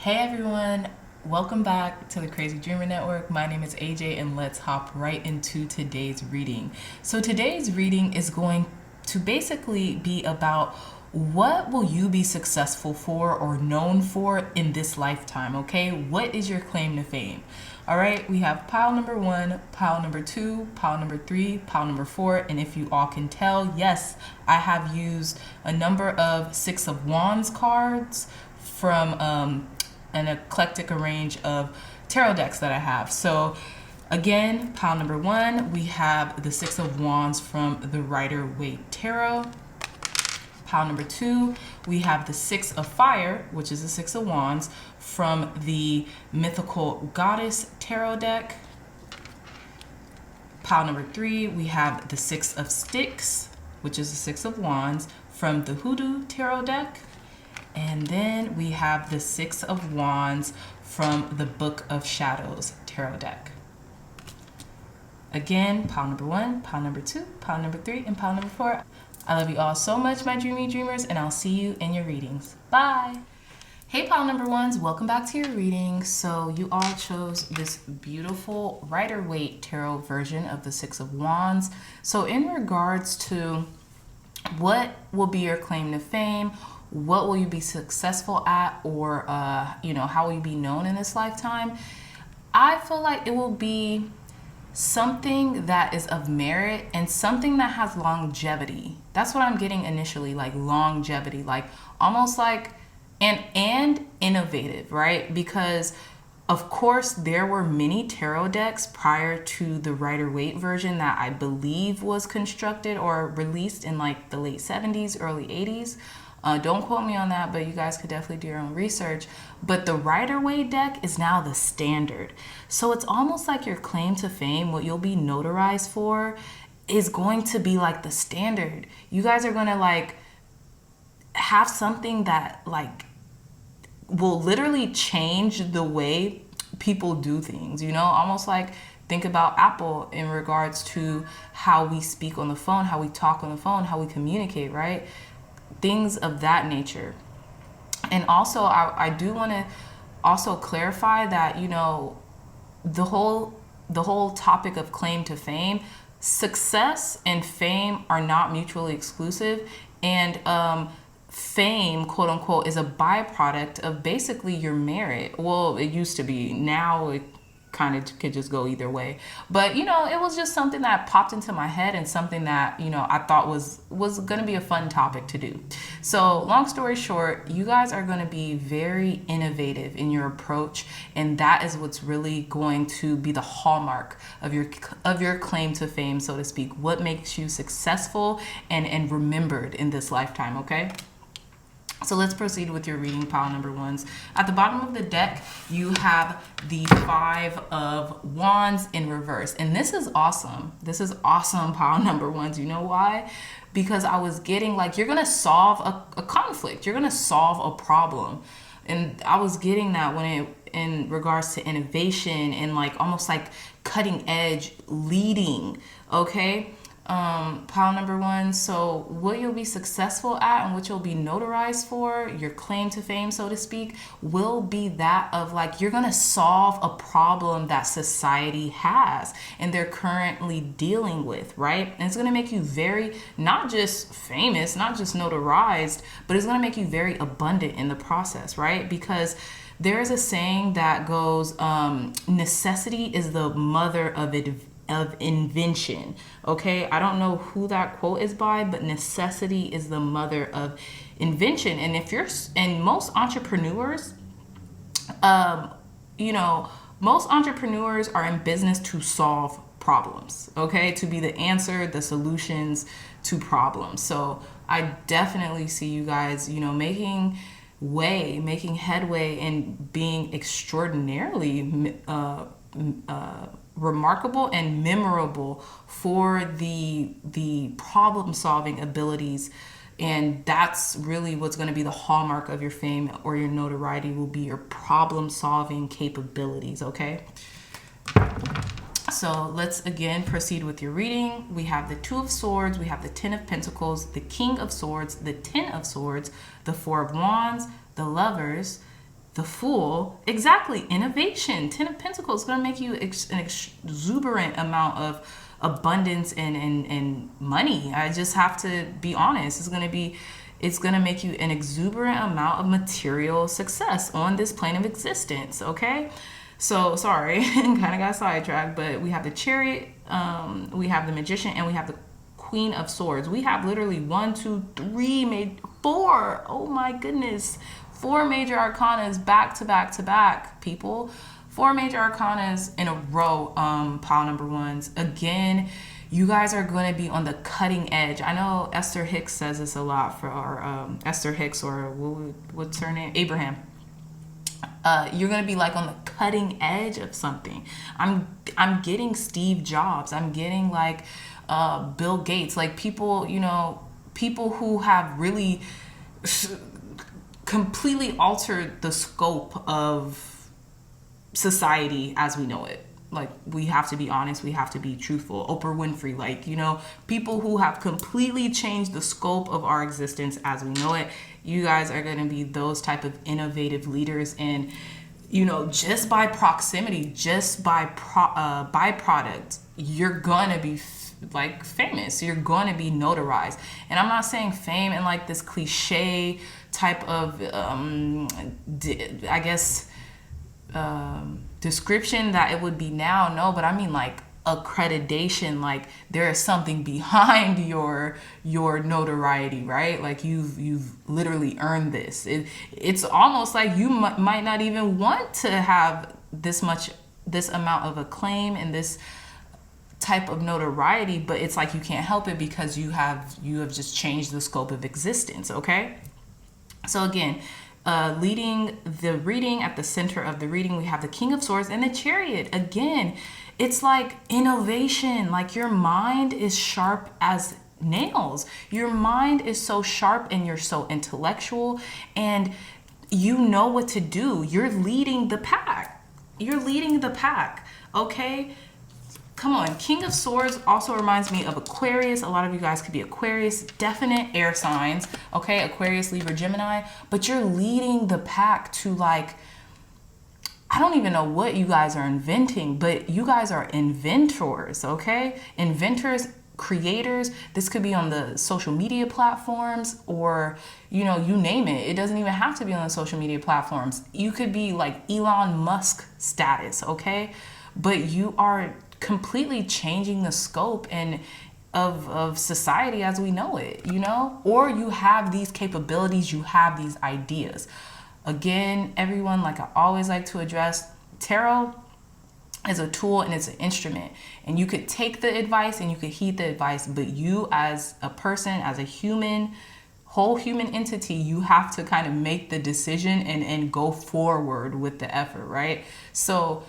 Hey everyone, welcome back to the Crazy Dreamer Network. My name is AJ and let's hop right into today's reading. So today's reading is going to basically be about what will you be successful for or known for in this lifetime, okay? What is your claim to fame? All right, we have pile number 1, pile number 2, pile number 3, pile number 4, and if you all can tell, yes, I have used a number of Six of Wands cards from an eclectic range of tarot decks that I have. So again, pile number 1, we have the Six of Wands from the Rider-Waite Tarot. Pile number 2, we have the Six of Fire, which is the Six of Wands from the Mythical Goddess Tarot deck. Pile number 3, we have the Six of Sticks, which is the Six of Wands from the Hoodoo Tarot deck. And then we have the Six of Wands from the Book of Shadows Tarot deck. Again, pile number 1, pile number 2, pile number 3, and pile number 4. I love you all so much, my dreamy dreamers, and I'll see you in your readings. Bye! Hey pile number 1s, welcome back to your reading. So you all chose this beautiful Rider-Waite Tarot version of the Six of Wands. So in regards to what will be your claim to fame, what will you be successful at, or how will you be known in this lifetime, I feel like it will be something that is of merit and something that has longevity. That's what I'm getting initially, like longevity, like almost like and innovative, right? Because of course there were many tarot decks prior to the Rider-Waite version that I believe was constructed or released in like the late 70s, early 80s. Don't quote me on that, but you guys could definitely do your own research. But the Rider-Waite deck is now the standard. So it's almost like your claim to fame, what you'll be notarized for, is going to be like the standard. You guys are going to like have something that like will literally change the way people do things, almost like think about Apple in regards to how we speak on the phone, how we talk on the phone, how we communicate, right? Things of that nature. And also I do want to also clarify that the whole topic of claim to fame, success and fame are not mutually exclusive, and fame, quote unquote, is a byproduct of basically your merit. Well, it used to be. Now it kind of could just go either way, but it was just something that popped into my head and something that I thought was going to be a fun topic to do. So long story short, you guys are going to be very innovative in your approach, and that is what's really going to be the hallmark of your claim to fame, so to speak. What makes you successful and remembered in this lifetime, okay? So let's proceed with your reading, pile number 1s. At the bottom of the deck, you have the Five of Wands in reverse. And this is awesome. This is awesome, pile number 1s. You know why? Because I was getting like, you're going to solve a conflict. You're going to solve a problem. And I was getting that in regards to innovation and like almost like cutting edge leading, okay? Pile number 1, so what you'll be successful at and what you'll be notarized for, your claim to fame, so to speak, will be that of like you're going to solve a problem that society has and they're currently dealing with, right? And it's going to make you very, not just famous, not just notarized, but it's going to make you very abundant in the process, right? Because there's a saying that goes, necessity is the mother of invention. Okay, I don't know who that quote is by, but necessity is the mother of invention. And most entrepreneurs, most entrepreneurs are in business to solve problems, okay, to be the answer, the solutions to problems. So I definitely see you guys, making headway and being extraordinarily remarkable and memorable for the problem solving abilities, and that's really what's going to be the hallmark of your fame or your notoriety, will be your problem solving capabilities, okay? So let's again proceed with your reading. We have the Two of Swords, we have the Ten of Pentacles, the King of Swords, the Ten of Swords, the Four of Wands, the Lovers, The Fool, exactly, innovation. Ten of Pentacles is going to make you an exuberant amount of abundance and money. I just have to be honest. It's going to make you an exuberant amount of material success on this plane of existence, okay? So, sorry, kind of got sidetracked, but we have the Chariot, we have the Magician, and we have the Queen of Swords. We have literally 1, 2, 3, 4. Oh my goodness. 4 major arcanas back to back to back, people. 4 major arcanas in a row, pile number ones. Again, you guys are going to be on the cutting edge. I know Esther Hicks says this a lot for our Esther Hicks, or what's her name? Abraham. You're going to be like on the cutting edge of something. I'm getting Steve Jobs. I'm getting like Bill Gates, like people, people who have really completely altered the scope of society as we know it. Like, we have to be honest, we have to be truthful. Oprah Winfrey, like, people who have completely changed the scope of our existence as we know it. You guys are going to be those type of innovative leaders, and just by proximity, just by byproduct, you're going to be famous. You're going to be notarized. And I'm not saying fame in like this cliche type of description that it would be now. No, but I mean like accreditation, like there is something behind your notoriety, right? Like you've literally earned this. It's almost like you might not even want to have this amount of acclaim and this type of notoriety, but it's like you can't help it because you have just changed the scope of existence. Okay, so again, leading the reading, at the center of the reading, we have the King of Swords and the Chariot. Again, it's like innovation. Like, your mind is sharp as nails. Your mind is so sharp, and you're so intellectual, and you know what to do. You're leading the pack. Okay, come on. King of Swords also reminds me of Aquarius. A lot of you guys could be Aquarius, definite air signs. Okay, Aquarius, Libra, Gemini. But you're leading the pack to, like, I don't even know what you guys are inventing, but you guys are inventors, okay? Inventors, creators. This could be on the social media platforms, or, you name it. It doesn't even have to be on the social media platforms. You could be like Elon Musk status, okay? But you are completely changing the scope and of society as we know it, or you have these capabilities, you have these ideas. Again, everyone, like I always like to address, tarot is a tool and it's an instrument, and you could take the advice and you could heed the advice, but you as a person, as a whole human entity, you have to kind of make the decision and go forward with the effort, right? So,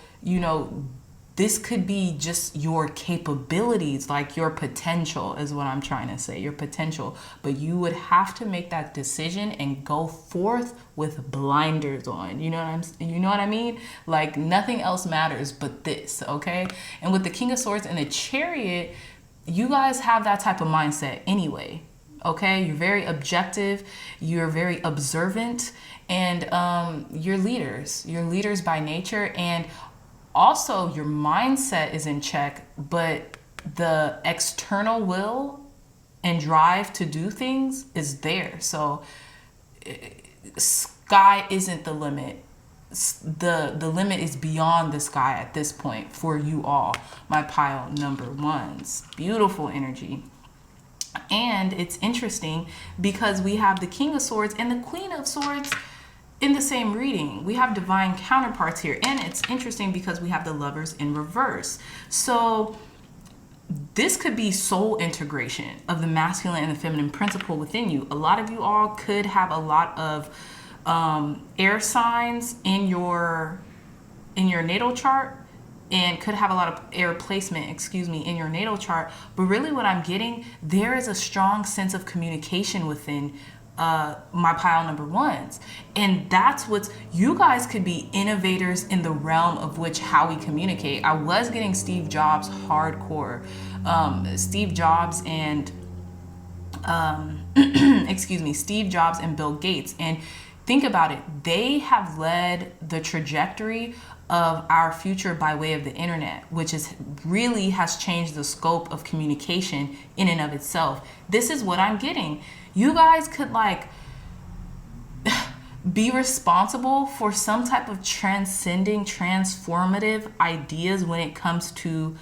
this could be just your capabilities, like your potential is what I'm trying to say, your potential. But you would have to make that decision and go forth with blinders on. You know what I mean? Like, nothing else matters but this, okay? And with the King of Swords and the Chariot, you guys have that type of mindset anyway, okay? You're very objective, you're very observant, and you're leaders. You're leaders by nature, and also your mindset is in check, but the external will and drive to do things is there. So sky isn't the limit. The limit is beyond the sky at this point for you all, my pile number ones. Beautiful energy. And it's interesting because we have the King of Swords and the Queen of Swords in the same reading. We have divine counterparts here, and it's interesting because we have the Lovers in reverse. So this could be soul integration of the masculine and the feminine principle within you. A lot of you all could have a lot of air signs in your natal chart, and could have a lot of air placement, in your natal chart. But really what I'm getting, there is a strong sense of communication within my pile number ones. And that's you guys could be innovators in the realm of how we communicate. I was getting Steve Jobs hardcore. Steve Jobs and Steve Jobs and Bill Gates. And think about it. They have led the trajectory of our future by way of the internet, which is really has changed the scope of communication in and of itself. This is what I'm getting. You guys could like be responsible for some type of transcending, transformative ideas when it comes to,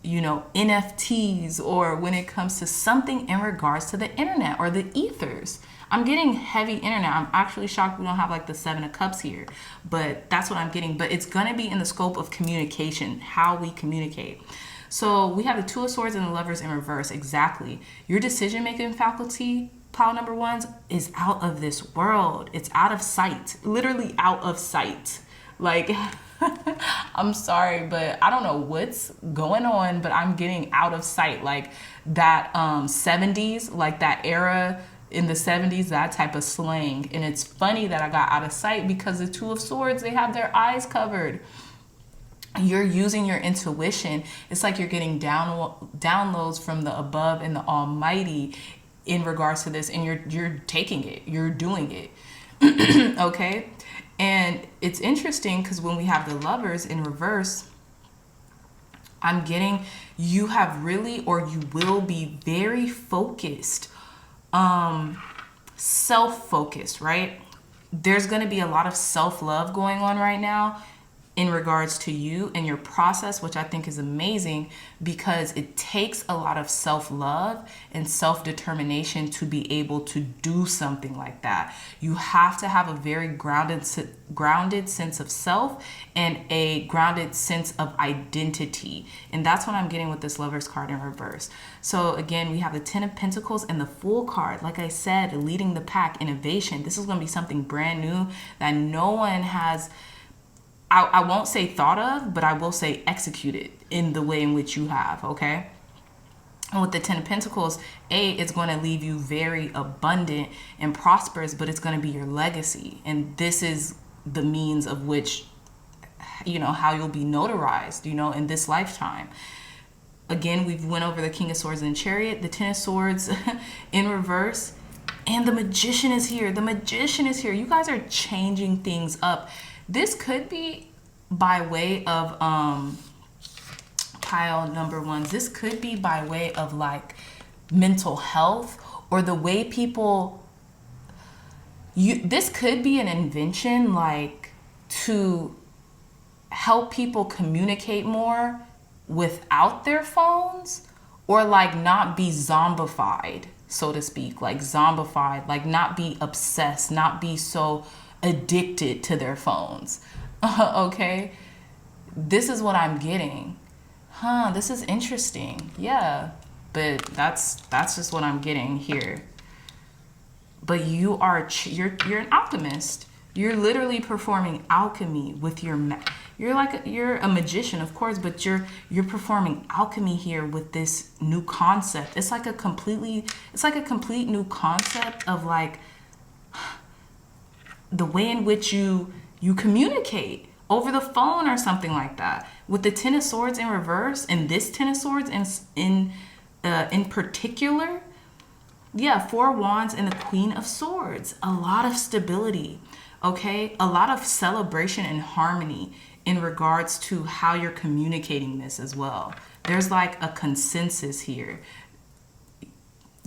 you know, NFTs, or when it comes to something in regards to the internet or the ethers. I'm getting heavy internet. I'm actually shocked we don't have like the 7 of Cups here, but that's what I'm getting. But it's going to be in the scope of communication, how we communicate. So we have the 2 of Swords and the Lovers in reverse. Exactly. Your decision-making faculty, pile number 1s, is out of this world. It's out of sight, literally out of sight. Like, I'm sorry, but I don't know what's going on, but I'm getting out of sight. Like that 70s, like that era in the 70s, that type of slang. And it's funny that I got out of sight because the 2 of Swords, they have their eyes covered. You're using your intuition. It's like you're getting downloads from the above and the almighty in regards to this, and you're taking it, you're doing it. Okay. And it's interesting because when we have the Lovers in reverse, I'm getting you have really, or you will be very focused, self-focused, right? There's going to be a lot of self-love going on right now in regards to you and your process, which I think is amazing because it takes a lot of self-love and self-determination to be able to do something like that. You have to have a very grounded sense of self and a grounded sense of identity. And that's what I'm getting with this Lovers card in reverse. So again, we have the 10 of Pentacles and the Fool card. Like I said, leading the pack, innovation. This is going to be something brand new that no one has, I won't say thought of, but I will say executed in the way in which you have, okay? And with the 10 of Pentacles, it's going to leave you very abundant and prosperous, but it's going to be your legacy. And this is the means of which, you know, how you'll be notarized, you know, in this lifetime. Again, we've went over the King of Swords and Chariot, the 10 of Swords in reverse, and the Magician is here. The Magician is here. You guys are changing things up. This could be by way of pile number 1s. This could be by way of like mental health or the way people, this could be an invention like to help people communicate more without their phones, or like not be zombified, so to speak, like zombified, like not be obsessed, not be so addicted to their phones. Okay, this is what I'm getting. This is interesting. Yeah, but that's just what I'm getting here. But you're an alchemist. You're literally performing alchemy with your you're a magician, of course, but you're performing alchemy here with this new concept. It's like a complete new concept of like the way in which you communicate over the phone or something like that. With the 10 of Swords in reverse and this 10 of Swords in particular, yeah, 4 Wands and the Queen of Swords. A lot of stability, okay? A lot of celebration and harmony in regards to how you're communicating this as well. There's like a consensus here.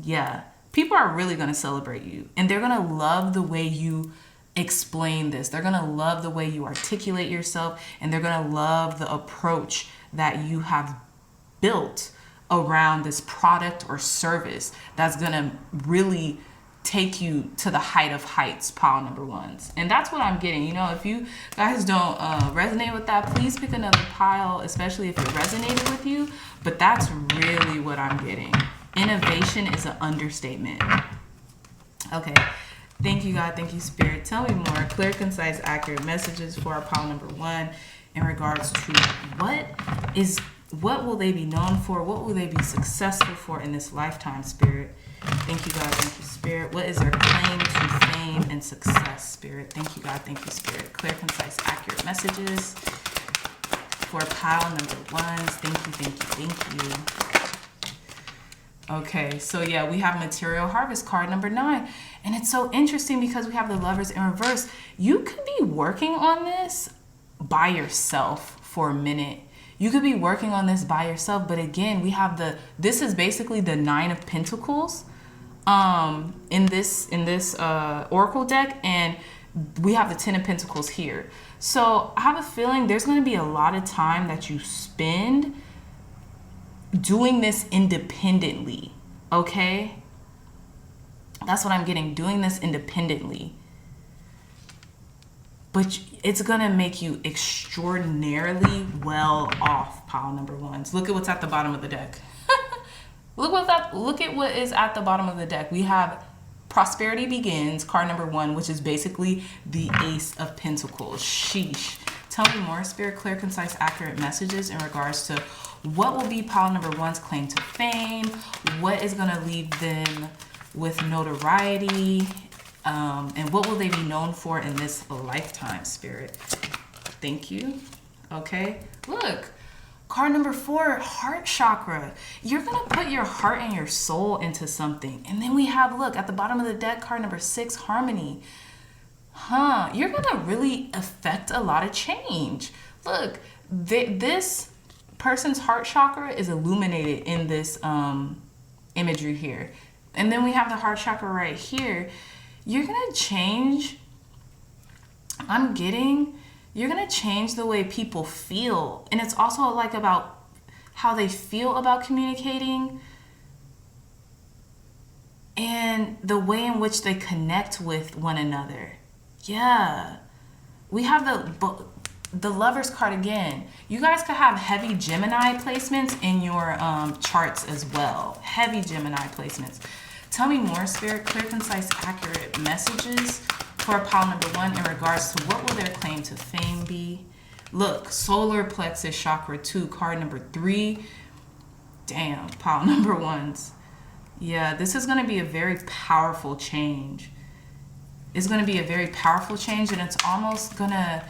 Yeah, people are really going to celebrate you, and they're going to love the way you explain this. They're going to love the way you articulate yourself, and they're going to love the approach that you have built around this product or service that's going to really take you to the height of heights, pile number 1s. And that's what I'm getting. You know, if you guys don't resonate with that, please pick another pile, especially if it resonated with you. But that's really what I'm getting. Innovation is an understatement. Okay. Thank you, God. Thank you, Spirit. Tell me more. Clear, concise, accurate messages for our pile number 1 in regards to what will they be known for? What will they be successful for in this lifetime, Spirit? Thank you, God. Thank you, Spirit. What is their claim to fame and success, Spirit? Thank you, God. Thank you, Spirit. Clear, concise, accurate messages for pile number 1s. Thank you, thank you, thank you. Okay, so yeah, we have Material Harvest card number 9. And it's so interesting because we have the Lovers in reverse. You could be working on this by yourself for a minute. You could be working on this by yourself, but again, we have this is basically the 9 of Pentacles in this Oracle deck, and we have the 10 of Pentacles here. So I have a feeling there's going to be a lot of time that you spend doing this independently, okay? That's what I'm getting, doing this independently. But it's going to make you extraordinarily well off, pile number 1s. Look at what's at the bottom of the deck. Look at what is at the bottom of the deck. We have Prosperity Begins, card number 1, which is basically the Ace of Pentacles. Sheesh. Tell me more, Spirit, clear, concise, accurate messages in regards to what will be pile number 1's claim to fame, what is going to leave them with notoriety, and what will they be known for in this lifetime, Spirit. Thank you. Okay, look, card number 4, heart chakra. You're going to put your heart and your soul into something. And then we have, look, at the bottom of the deck, card number 6, harmony. You're going to really affect a lot of change. Look, this person's heart chakra is illuminated in this imagery here. And then we have the heart chakra right here. You're going to change, you're going to change the way people feel. And it's also like about how they feel about communicating and the way in which they connect with one another. Yeah. We have the Lovers card again. You guys could have heavy Gemini placements in your charts as well. Heavy Gemini placements. Tell me more, Spirit, clear, concise, accurate messages for pile number 1 in regards to what will their claim to fame be. Look, solar plexus chakra 2, card number 3. Damn, pile number 1s. Yeah, this is going to be a very powerful change. It's going to be a very powerful change, and it's almost going to,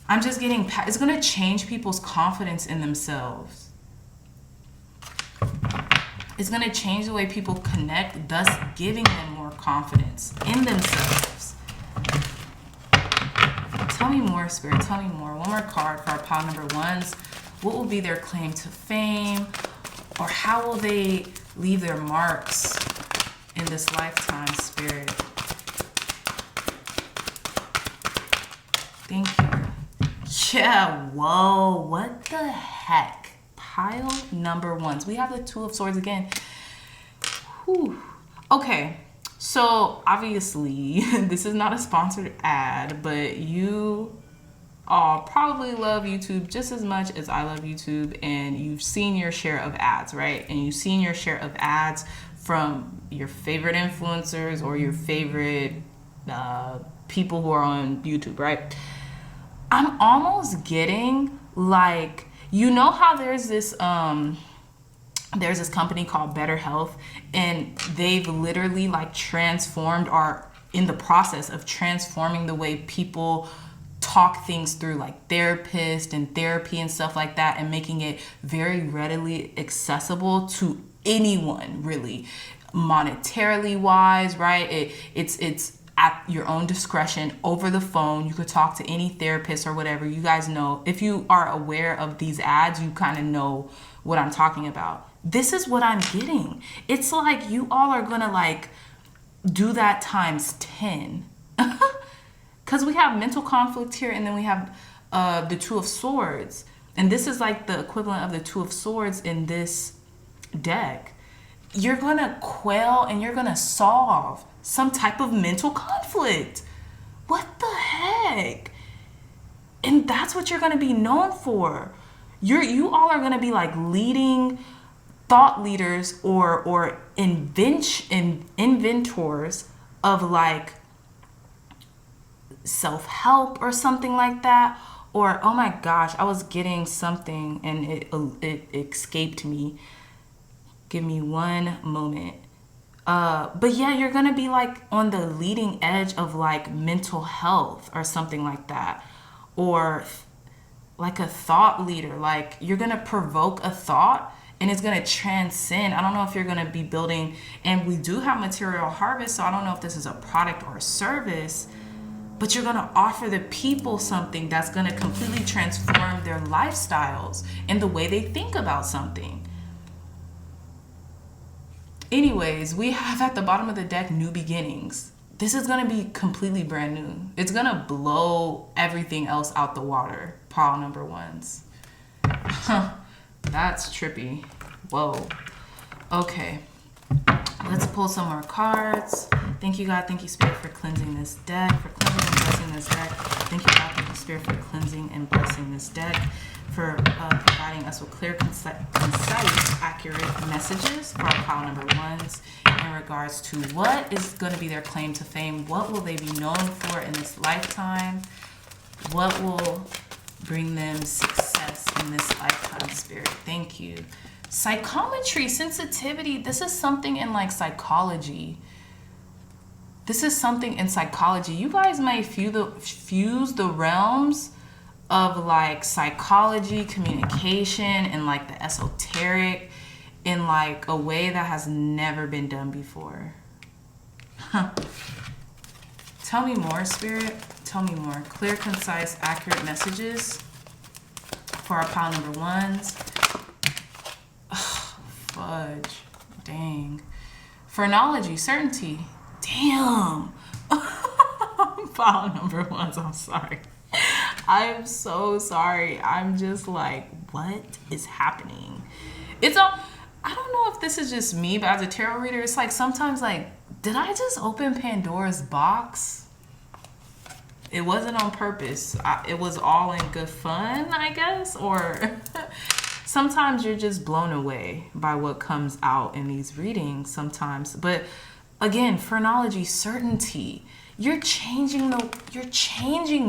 I'm just getting, it's going to change people's confidence in themselves. It's going to change the way people connect, thus giving them more confidence in themselves. Tell me more, Spirit. Tell me more. One more card for our pile number 1s. What will be their claim to fame? Or how will they leave their marks in this lifetime, Spirit? Thank you. Yeah, whoa, what the heck? Pile number 1s. We have the 2 of Swords again. Whew. Okay, so obviously this is not a sponsored ad, but you all probably love YouTube just as much as I love YouTube, and you've seen your share of ads, right? And you've seen your share of ads from your favorite influencers or your favorite people who are on YouTube, right? I'm almost getting like, you know how there's this company called Better Health, and they've literally like transformed, or in the process of transforming, the way people talk things through, like therapists and therapy and stuff like that, and making it very readily accessible to anyone, really, monetarily wise, right? It's at your own discretion over the phone. You could talk to any therapist or whatever. You guys know, if you are aware of these ads, you kind of know what I'm talking about. This is what I'm getting. It's like you all are gonna like do that times 10. Because we have mental conflict here, and then we have the 2 of Swords. And this is like the equivalent of the 2 of Swords in this deck. You're going to quell and you're going to solve some type of mental conflict. What the heck? And that's what you're going to be known for. You all are going to be like leading thought leaders or inventors of like self-help or something like that. Or, oh my gosh, I was getting something and it escaped me. Give me one moment. But yeah, you're gonna be like on the leading edge of like mental health or something like that. Or like a thought leader, like you're gonna provoke a thought and it's going to transcend. I don't know if you're going to be building, and we do have material harvest, so I don't know if this is a product or a service, but you're going to offer the people something that's going to completely transform their lifestyles and the way they think about something. Anyways, we have at the bottom of the deck new beginnings. This is going to be completely brand new. It's going to blow everything else out the water, pile number ones. That's trippy. Whoa. Okay. Let's pull some more cards. Thank you, God. Thank you, Spirit, for cleansing this deck, for cleansing and blessing this deck. Thank you, God. Thank you, Spirit, for cleansing and blessing this deck, for providing us with clear, concise, accurate messages for our pile number ones in regards to what is going to be their claim to fame. What will they be known for in this lifetime? What will bring them success in this lifetime, Spirit? Thank you. Psychometry, sensitivity. This is something in like psychology. This is something in psychology. You guys may fuse the realms of like psychology, communication, and like the esoteric in like a way that has never been done before. Tell me more, Spirit. Tell me more. Clear, concise, accurate messages for our pile number ones. Ugh, fudge. Dang. Phrenology, certainty. Damn. Pile number ones. I'm sorry. I'm so sorry. I'm just like, what is happening? It's all, I don't know if this is just me, but as a tarot reader, it's like sometimes like, did I just open Pandora's box? It wasn't on purpose. It was all in good fun, I guess. Or sometimes you're just blown away by what comes out in these readings sometimes. But again, phrenology, certainty. You're changing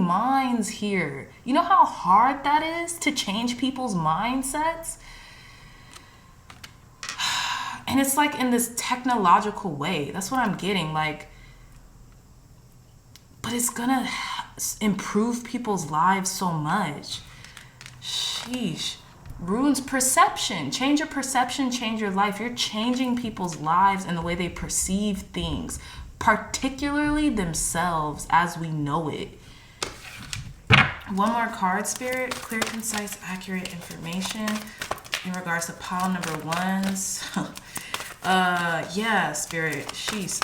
minds here. You know how hard that is to change people's mindsets? And it's like in this technological way. That's what I'm getting. Like, but it's gonna improve people's lives so much. Sheesh. Runes perception. Change your perception, change your life. You're changing people's lives and the way they perceive things, particularly themselves as we know it. One more card, Spirit. Clear, concise, accurate information in regards to pile number ones. Yeah, Spirit. Sheesh.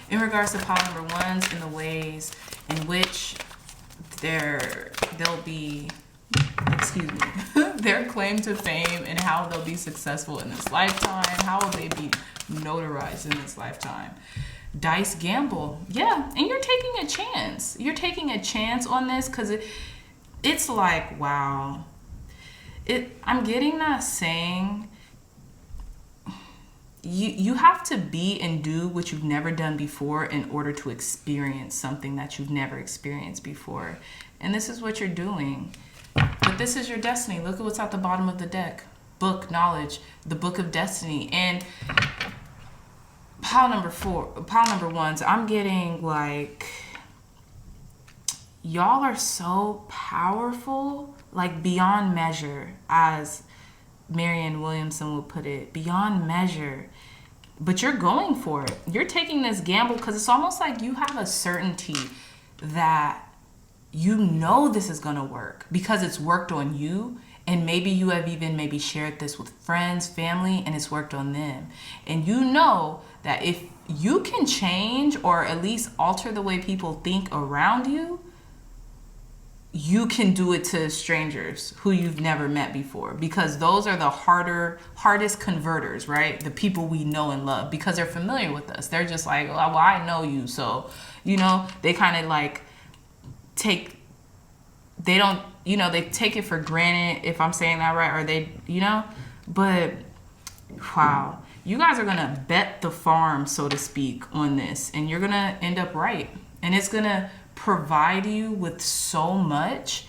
In regards to pile number ones, in the ways in which they'll be, excuse me, their claim to fame and how they'll be successful in this lifetime. How will they be notarized in this lifetime? Dice gamble. Yeah, and you're taking a chance. You're taking a chance on this because it's like, wow. I'm getting that saying, you have to be and do what you've never done before in order to experience something that you've never experienced before. And this is what you're doing. But this is your destiny. Look at what's at the bottom of the deck. Book, knowledge, the book of destiny. And pile number ones, I'm getting like, y'all are so powerful, like beyond measure, as Marianne Williamson would put it, beyond measure. But you're going for it. You're taking this gamble because it's almost like you have a certainty that you know this is going to work because it's worked on you. And maybe you have even maybe shared this with friends, family, and it's worked on them. And you know that if you can change or at least alter the way people think around you, you can do it to strangers who you've never met before, because those are the hardest converters, right? The people we know and love because they're familiar with us. They're just like, well, I know you. So, you know, they kind of like they take it for granted, if I'm saying that right, or they, but wow, you guys are going to bet the farm, so to speak, on this, and you're going to end up right. And it's going to provide you with so much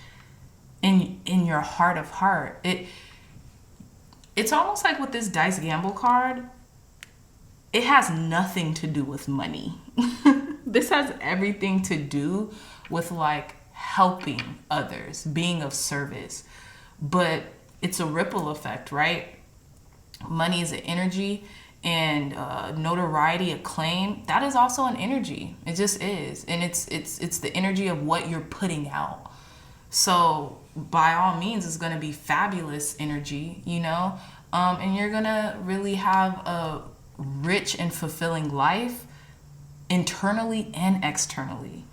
in your heart of heart. It's almost like with this dice gamble card, it has nothing to do with money. This has everything to do with like helping others, being of service. But it's a ripple effect, right? Money is an energy, and notoriety, acclaim, that is also an energy. It just is. And it's the energy of what you're putting out. So by all means, it's going to be fabulous energy, you know, and you're going to really have a rich and fulfilling life internally and externally.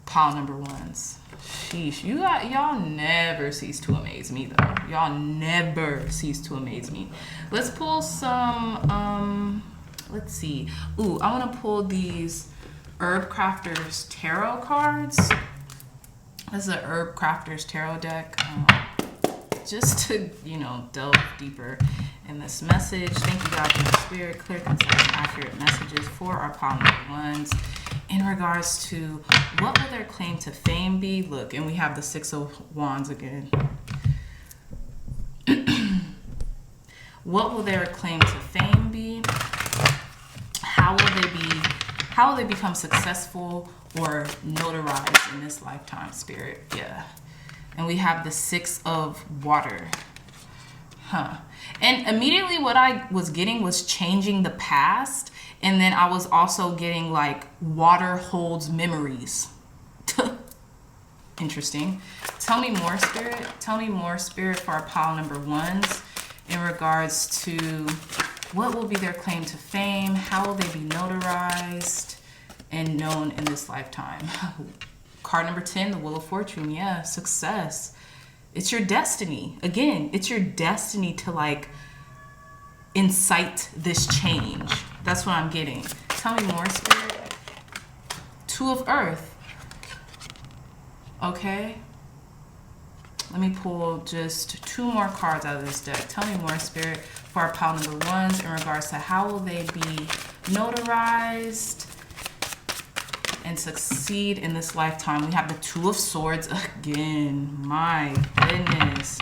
Pile number ones. Sheesh, y'all never cease to amaze me though. Y'all never cease to amaze me. Let's pull some, let's see. Ooh, I want to pull these Herb Crafters Tarot cards. This is an Herb Crafters Tarot deck. Just to, you know, delve deeper in this message. Thank you, God, for the Spirit. Clear, concise, accurate messages for our pile number ones in regards to what will their claim to fame be. Look, and we have the Six of Wands again. What will their claim to fame be? How will they become successful or notarized in this lifetime, Spirit? Yeah. And we have the Six of Water. And immediately what I was getting was changing the past. And then I was also getting like water holds memories. Interesting. Tell me more, Spirit. Tell me more, Spirit, for our pile number ones in regards to what will be their claim to fame. How will they be notarized and known in this lifetime? Card number 10, the Wheel of Fortune. Yeah, success. It's your destiny. Again, it's your destiny to like incite this change. That's what I'm getting. Tell me more, Spirit. Two of Earth. Okay. Let me pull just two more cards out of this deck. Tell me more, Spirit, for our pile number ones in regards to how will they be notarized and succeed in this lifetime. We have the Two of Swords again. My goodness.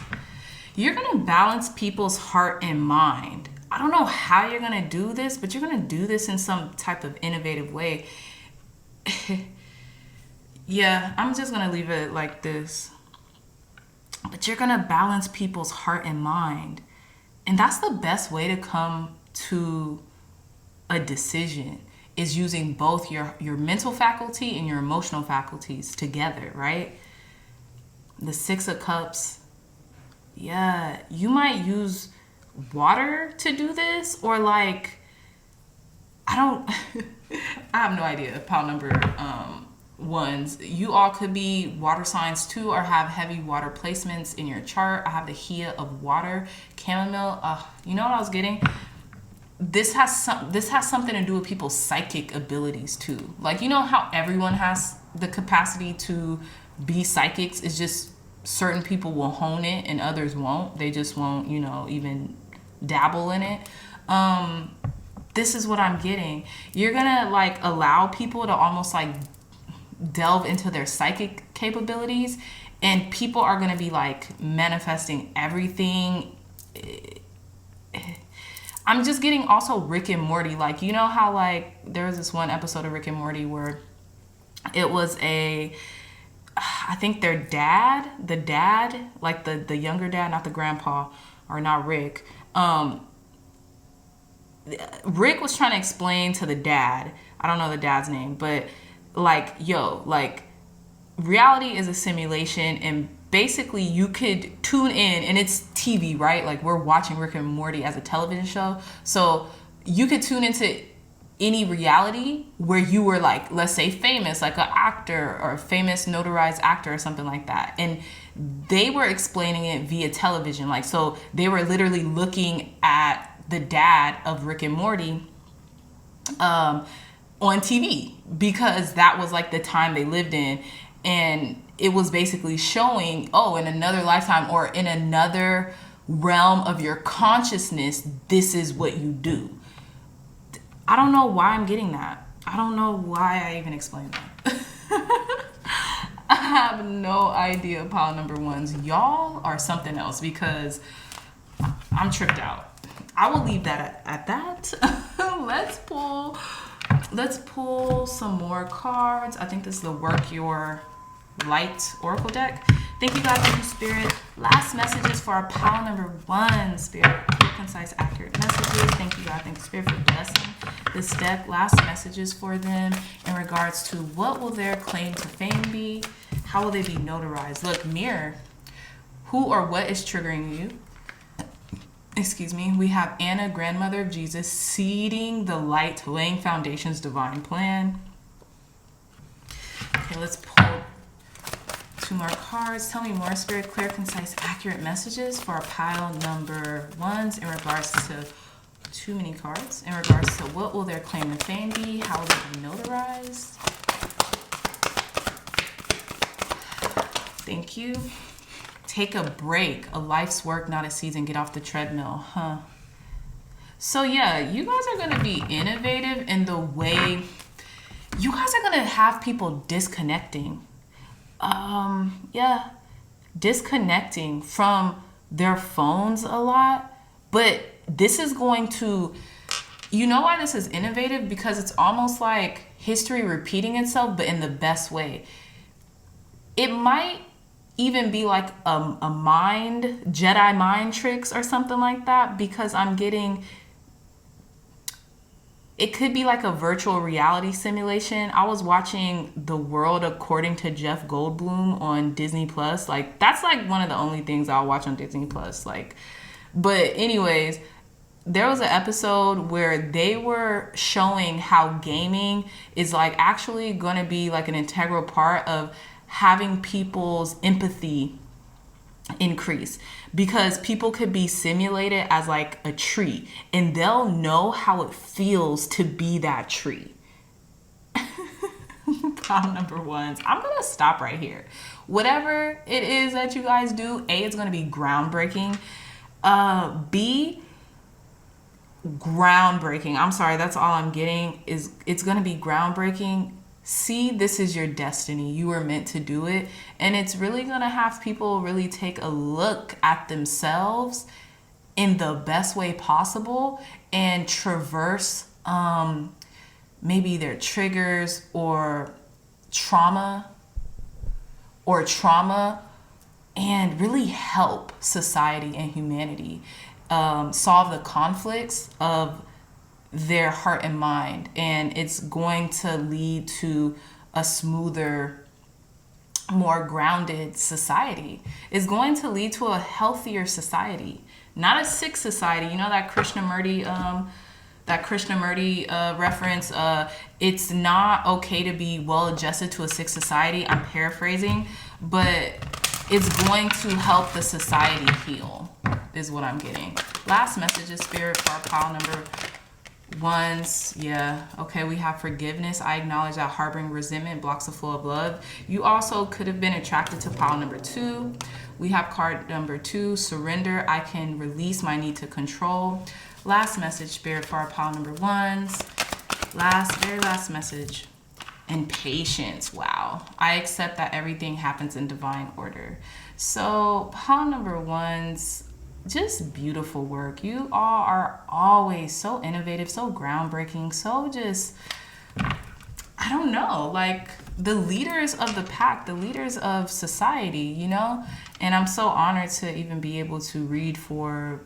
You're going to balance people's heart and mind. I don't know how you're going to do this, but you're going to do this in some type of innovative way. Yeah, I'm just going to leave it like this. But you're going to balance people's heart and mind. And that's the best way to come to a decision, is using both your mental faculty and your emotional faculties together, right? The Six of Cups. Yeah, you might use water to do this, or like, I have no idea, pile number ones. You all could be water signs too, or have heavy water placements in your chart. I have the Hia of Water, chamomile. You know what I was getting? This has something to do with people's psychic abilities too. Like, you know how everyone has the capacity to be psychics? It's just certain people will hone it and others won't. They just won't, you know, even dabble in it. This is what I'm getting. You're gonna like allow people to almost like delve into their psychic capabilities, and people are gonna be like manifesting everything. I'm just getting also Rick and Morty. Like, you know how like there was this one episode of Rick and Morty where it was I think their dad, the dad, like the younger dad, not the grandpa, or not Rick. Rick was trying to explain to the dad, I don't know the dad's name, but like, yo, like reality is a simulation, and basically you could tune in, and it's TV, right? Like we're watching Rick and Morty as a television show. So you could tune into any reality where you were like, let's say famous, like an actor or a famous notarized actor or something like that. And they were explaining it via television. Like, so they were literally looking at the dad of Rick and Morty on TV, because that was like the time they lived in. And it was basically showing, oh, in another lifetime or in another realm of your consciousness, this is what you do. I don't know why I'm getting that. I don't know why I even explained that. I have no idea, pile number ones. Y'all are something else, because I'm tripped out. I will leave that at that. Let's pull some more cards. I think this is the Work Your Light Oracle deck. Thank you, God. Thank you, Spirit. Last messages for our pile number 1, Spirit. Clear, concise, accurate messages. Thank you, God. Thank you, Spirit, for blessing this deck. Last messages for them in regards to what will their claim to fame be? How will they be notarized? Look, mirror. Who or what is triggering you? Excuse me. We have Anna, grandmother of Jesus, seeding the light, laying foundations, divine plan. Okay, let's pull 2 more cards. Tell me more, Spirit. Clear, concise, accurate messages for our pile number 1s in regards to too many cards. In regards to what will their claim to fame be? How will they be notarized? Thank you. Take a break. A life's work, not a season. Get off the treadmill. Huh. So yeah, you guys are going to be innovative in the way you guys are going to have people disconnecting. Yeah, disconnecting from their phones a lot. But this is going to, you know why this is innovative? Because it's almost like history repeating itself, but in the best way. It might even be like a Jedi mind tricks or something like that, because I'm getting, it could be like a virtual reality simulation. I was watching The World According to Jeff Goldblum on Disney Plus. Like, that's like one of the only things I'll watch on Disney Plus. Like, but anyways, there was an episode where they were showing how gaming is like actually going to be like an integral part of having people's empathy increase, because people could be simulated as like a tree and they'll know how it feels to be that tree. Pile number 1s. I'm gonna stop right here. Whatever it is that you guys do, A, it's gonna be groundbreaking. B, groundbreaking. I'm sorry, that's all I'm getting, is it's gonna be groundbreaking. See, this is your destiny. You were meant to do it. And it's really going to have people really take a look at themselves in the best way possible and traverse maybe their triggers or trauma and really help society and humanity solve the conflicts of their heart and mind, and it's going to lead to a smoother, more grounded society. It's going to lead to a healthier society, not a sick society. You know that Krishnamurti reference, it's not okay to be well adjusted to a sick society. I'm paraphrasing, but it's going to help the society heal, is what I'm getting. Last message is Spirit for our pile number 1s. Yeah, okay, we have forgiveness. I acknowledge that harboring resentment blocks the flow of love. You also could have been attracted to pile number 2. We have card number 2, surrender. I can release my need to control. Last message, Spirit, for our pile number 1s. Very last message. And patience. Wow. I accept that everything happens in divine order. So pile number 1s, just beautiful work. You all are always so innovative, so groundbreaking, so just, I don't know, like the leaders of the pack, the leaders of society, you know? And I'm so honored to even be able to read for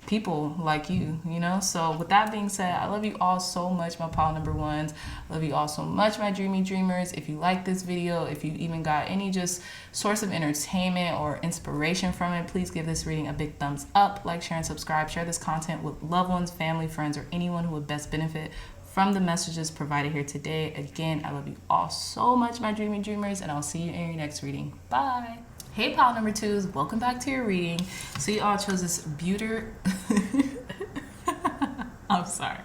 people like you, you know? So with that being said, I love you all so much, my pile number 1s. Love you all so much, my dreamy dreamers. If you like this video, if you even got any just source of entertainment or inspiration from it, please give this reading a big thumbs up, like, share, and subscribe. Share this content with loved ones, family, friends, or anyone who would best benefit from the messages provided here today. Again, I love you all so much, my dreamy dreamers, and I'll see you in your next reading. Bye. Hey, pile number 2s, welcome back to your reading. So you all chose this I'm sorry.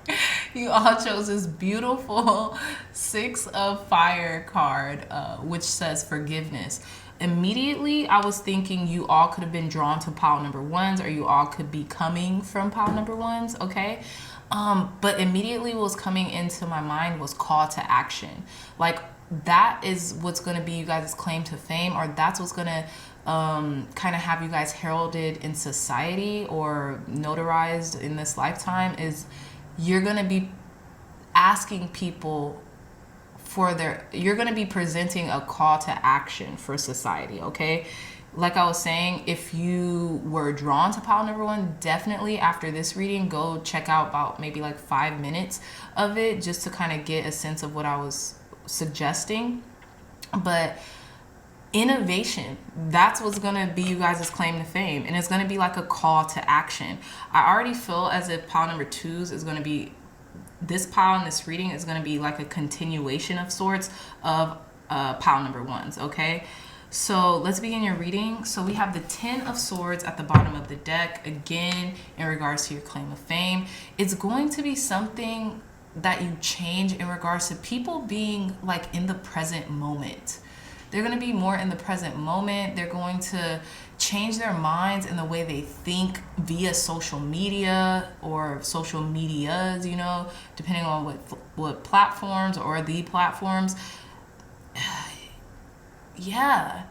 You all chose this beautiful 6 of Fire card, which says forgiveness. Immediately, I was thinking you all could have been drawn to pile number 1s, or you all could be coming from pile number 1s, okay? But immediately what was coming into my mind was call to action. Like, that is what's going to be you guys' claim to fame, or that's what's going to kind of have you guys heralded in society or notarized in this lifetime, is you're going to be asking people you're going to be presenting a call to action for society, okay? Like I was saying, if you were drawn to pile number 1, definitely after this reading, go check out about maybe like 5 minutes of it just to kind of get a sense of what I was suggesting. But innovation, that's what's going to be you guys' claim to fame, and it's going to be like a call to action. I already feel as if pile number 2s is going to be, this pile in this reading is going to be like a continuation of sorts of pile number 1s, okay? So let's begin your reading. So we have the 10 of Swords at the bottom of the deck. Again, in regards to your claim of fame, it's going to be something that you change in regards to people being like in the present moment. They're going to be more in the present moment. They're going to change their minds in the way they think via social media or social medias, you know, depending on what platforms or the platforms. Yeah,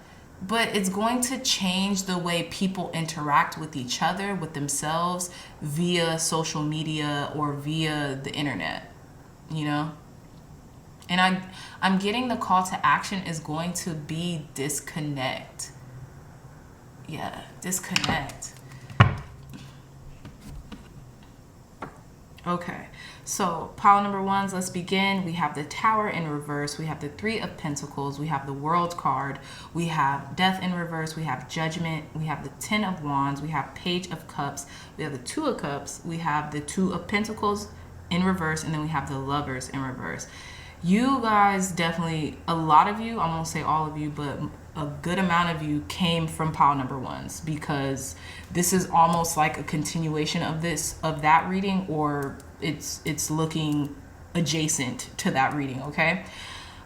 but it's going to change the way people interact with each other, with themselves, via social media or via the internet, you know? And I'm getting the call to action is going to be disconnect. Yeah, disconnect. Okay, so pile number 1s, let's begin. We have the Tower in reverse. We have the 3 of Pentacles. We have the World card. We have Death in reverse. We have Judgment. We have the 10 of Wands. We have Page of Cups. We have the 2 of Cups. We have the 2 of Pentacles in reverse. And then we have the Lovers in reverse. You guys definitely, a lot of you, I won't say all of you, but a good amount of you came from pile number 1s, because this is almost like a continuation of that reading, or it's looking adjacent to that reading, okay?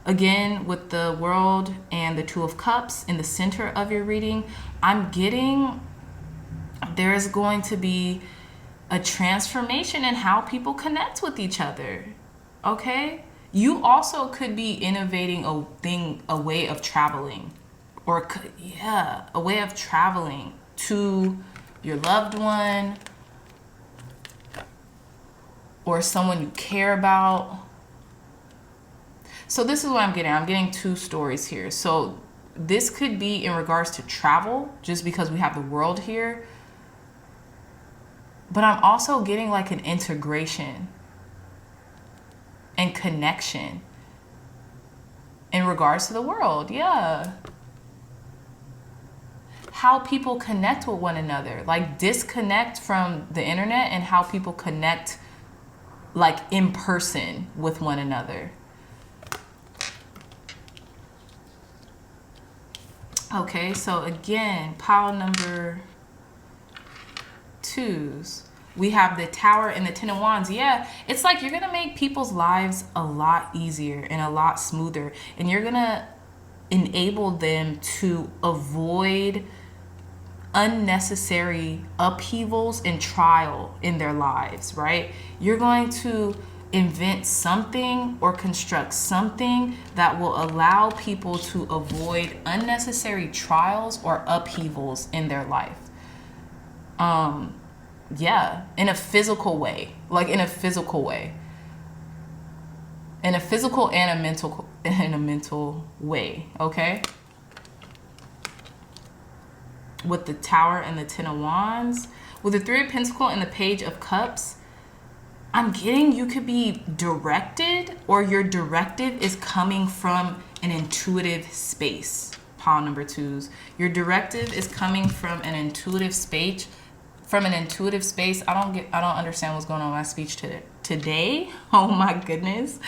Again, with the World and the 2 of Cups in the center of your reading, I'm getting there's going to be a transformation in how people connect with each other, okay? You also could be innovating a way of traveling, or a way of traveling to your loved one or someone you care about. So this is what I'm getting. I'm getting 2 stories here. So this could be in regards to travel, just because we have the World here. But I'm also getting like an integration and connection in regards to the World. Yeah. How people connect with one another, like disconnect from the internet, and how people connect like in person with one another. Okay, so again, pile number 2s, we have the Tower and the 10 of Wands. Yeah, it's like you're gonna make people's lives a lot easier and a lot smoother, and you're gonna enable them to avoid unnecessary upheavals and trial in their lives, right? You're going to invent something or construct something that will allow people to avoid unnecessary trials or upheavals in their life. Yeah, in a physical way, like in a physical way, in a physical and a mental way, okay? With the Tower and the 10 of Wands, with the 3 of Pentacles and the Page of Cups, I'm getting you could be directed, or your directive is coming from an intuitive space. Pile number 2s, your directive is coming from an intuitive space. From an intuitive space. I don't understand what's going on in my speech today. Oh my goodness.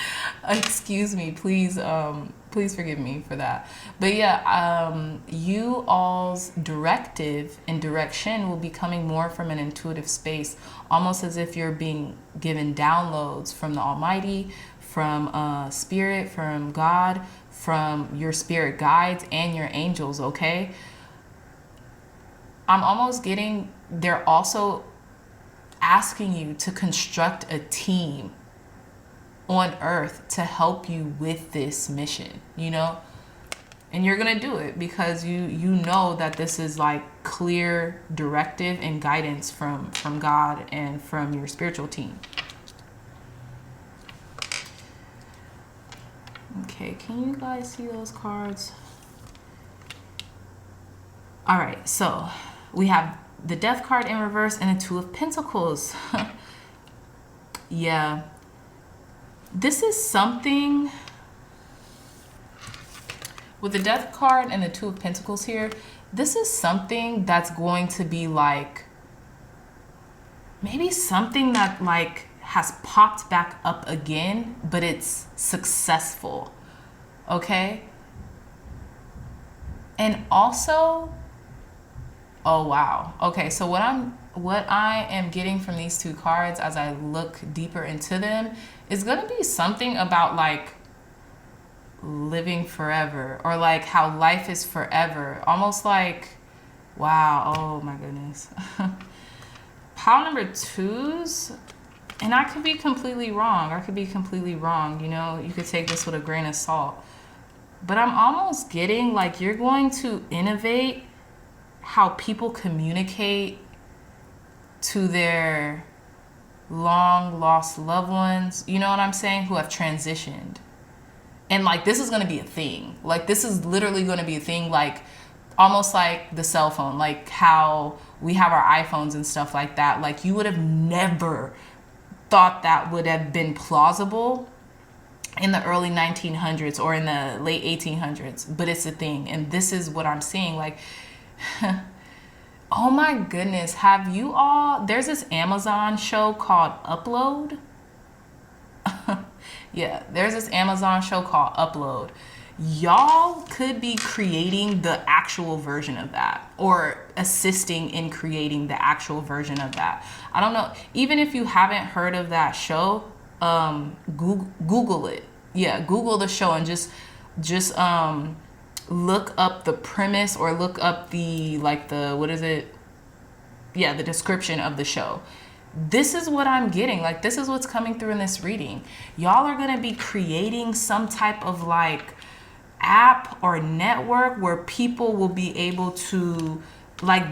Excuse me, please forgive me for that. But yeah, you all's directive and direction will be coming more from an intuitive space, almost as if you're being given downloads from the Almighty, from Spirit, from God, from your spirit guides and your angels, okay? I'm almost getting, they're also asking you to construct a team on earth to help you with this mission, you know? And you're gonna do it because you know that this is like clear directive and guidance from God and from your spiritual team. Okay, can you guys see those cards? All right, so we have the Death card in reverse and the Two of Pentacles. Yeah. This is something with the Death card and the Two of Pentacles here. This is something that's going to be like maybe something that like has popped back up again, but it's successful. Okay? And also, oh wow. Okay, so what I am getting from these two cards as I look deeper into them is going to be something about like living forever, or like how life is forever. Almost like, wow, oh my goodness. Pile number twos, and I could be completely wrong. You know, you could take this with a grain of salt. But I'm almost getting like you're going to innovate how people communicate to their long lost loved ones, you know what I'm saying, who have transitioned. And like this is going to be a thing. Like this is literally going to be a thing, like almost like the cell phone, like how we have our iPhones and stuff like that. Like you would have never thought that would have been plausible in the early 1900s or in the late 1800s, but it's a thing. And this is what I'm seeing. Like, oh my goodness, have you all, there's this Amazon show called Upload. Yeah, there's this Amazon show called Upload. Y'all could be creating the actual version of that, or assisting in creating the actual version of that. I don't know, even if you haven't heard of that show, Google it. Yeah, Google the show and just look up the premise, or look up the the description of the show. This is what I'm getting. Like this is what's coming through in this reading. Y'all are gonna be creating some type of like app or network where people will be able to, like,